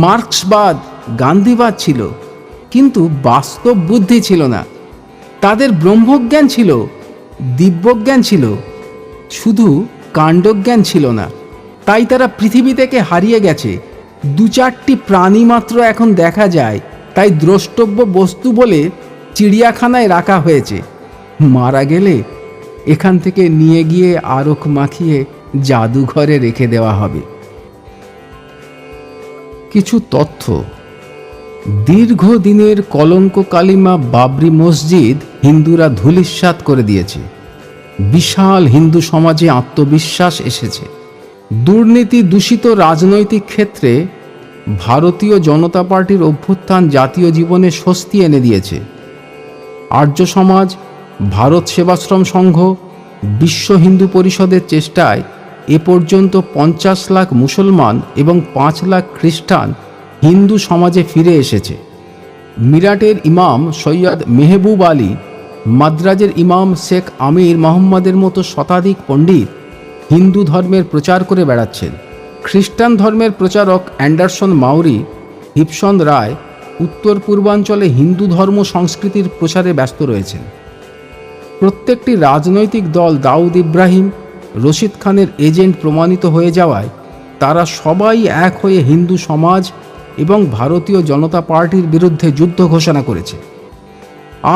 মার্ক্সবাদ গান্ধীবাদ ছিল, কিন্তু বাস্তব বুদ্ধি ছিল না। তাদের ব্রহ্মজ্ঞান ছিল, দিব্যজ্ঞান ছিল, শুধু কাণ্ডজ্ঞান ছিল না। তাই তারা পৃথিবী থেকে হারিয়ে গেছে। 2-4টি প্রাণী মাত্র এখন দেখা যায়, তাই দ্রষ্টব্য বস্তু বলে চিড়িয়াখানায় রাখা হয়েছে। মারা গেলে এখান থেকে নিয়ে গিয়ে আরক মাখিয়ে জাদুঘরে রেখে দেওয়া হবে। কিছু তথ্য। দীর্ঘদিনের কলঙ্ক কালিমা বাবরি মসজিদ হিন্দুরা ধূলিসাৎ করে দিয়েছে। বিশাল হিন্দু সমাজে আত্মবিশ্বাস এসেছে। দুর্নীতি দূষিত রাজনৈতিক ক্ষেত্রে ভারতীয় জনতা পার্টির অভ্যুত্থান জাতীয় জীবনে স্বস্তি এনে দিয়েছে। আর্য সমাজ, ভারত সেবাশ্রম সংঘ, বিশ্ব হিন্দু পরিষদের চেষ্টায় এ পর্যন্ত 50 লাখ মুসলমান এবং 5 লাখ খ্রিস্টান হিন্দু সমাজে ফিরে এসেছে। মিরাটের ইমাম সৈয়দ মেহবুব আলী, মাদ্রাজের ইমাম শেখ আমির মোহাম্মদের মতো শতাধিক পণ্ডিত হিন্দু ধর্মের প্রচার করে বেড়াচ্ছেন। খ্রিস্টান ধর্মের প্রচারক অ্যান্ডারসন মাউরি, হিপসন রায় উত্তর পূর্বাঞ্চলে হিন্দু ধর্ম সংস্কৃতির প্রচারে ব্যস্ত রয়েছেন। প্রত্যেকটি রাজনৈতিক দল দাউদ ইব্রাহিম, রশিদ খানের এজেন্ট প্রমাণিত হয়ে যাওয়ায় তারা সবাই এক হয়ে হিন্দু সমাজ এবং ভারতীয় জনতা পার্টির বিরুদ্ধে যুদ্ধ ঘোষণা করেছে।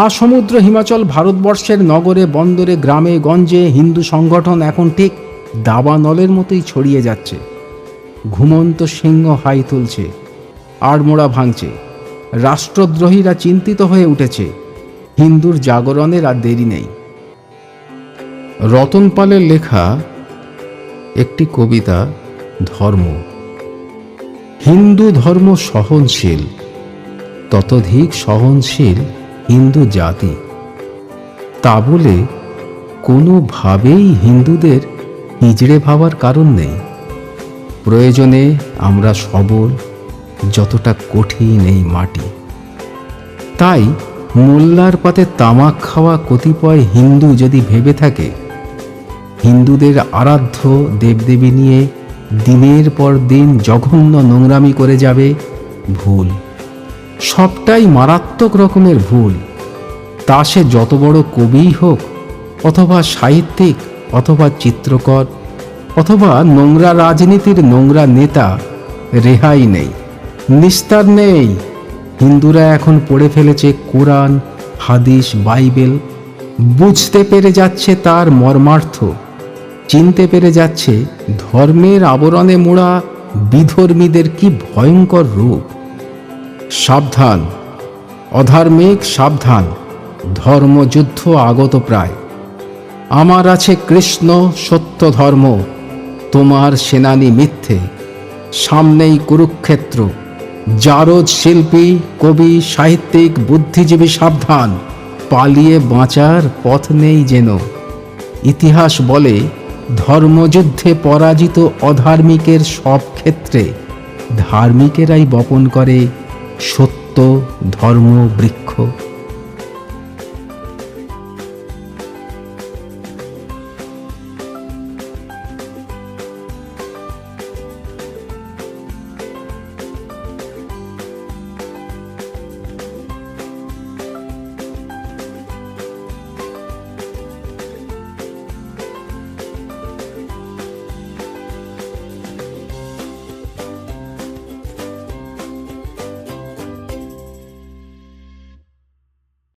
আসমুদ্র হিমাচল ভারতবর্ষের নগরে বন্দরে গ্রামে গঞ্জে হিন্দু সংগঠন এখন ঠিক দাবানলের মতোই ছড়িয়ে যাচ্ছে। ঘুমন্ত সিংহ হাই তুলছে, আড়মোড়া ভাঙছে। রাষ্ট্রদ্রোহীরা চিন্তিত হয়ে উঠেছে। হিন্দুর জাগরণের আর দেরি নেই। রতন পালের লেখা একটি কবিতা, ধর্ম। হিন্দু ধর্ম সহনশীল, ততোধিক সহনশীল হিন্দু জাতি। তা বলে কোনোভাবেই হিন্দুদের হিজড়ে ভাবার কারণ নেই। প্রয়োজনে আমরা সবল, যতটা কঠিন এই মাটি। তাই মোল্লার পাতে তামাক খাওয়া কতিপয় হিন্দু যদি ভেবে থাকে হিন্দুদের আরাধ্য দেবদেবী নিয়ে দিনের পর দিন জঘন্য নোংরামি করে যাবে, ভুল। সবটাই মারাত্মক রকমের ভুল। তা সে যত বড় কবিই হোক, অথবা সাহিত্যিক, অথবা চিত্রকর, অথবা নোংরা রাজনীতির নোংরা নেতা, রেহাই নেই, নিস্তার নেই। হিন্দুরা এখন পড়ে ফেলেছে কোরআন, হাদিস, বাইবেল। বুঝতে পেরে যাচ্ছে তার মর্মার্থ, চিনতে পেরে যাচ্ছে ধর্মের আবরণে মোড়া বিধর্মীদের কি ভয়ঙ্কর রূপ। সাবধান অধার্মিক, সাবধান, ধর্মযুদ্ধ আগত প্রায়। আমার আছে কৃষ্ণ সত্য ধর্ম, তোমার সেনানি মিথ্যে। সামনেই কুরুক্ষেত্র, জারদ শিল্পী, কবি, সাহিত্যিক, বুদ্ধিজীবী সাবধান, পালিয়ে বাঁচার পথ নেই যেন। ইতিহাস বলে ধর্মযুদ্ধে পরাজিত অধার্মিকের সব ক্ষেত্রে ধার্মিকেরাই বপন করে সত্য ধর্ম বৃক্ষ।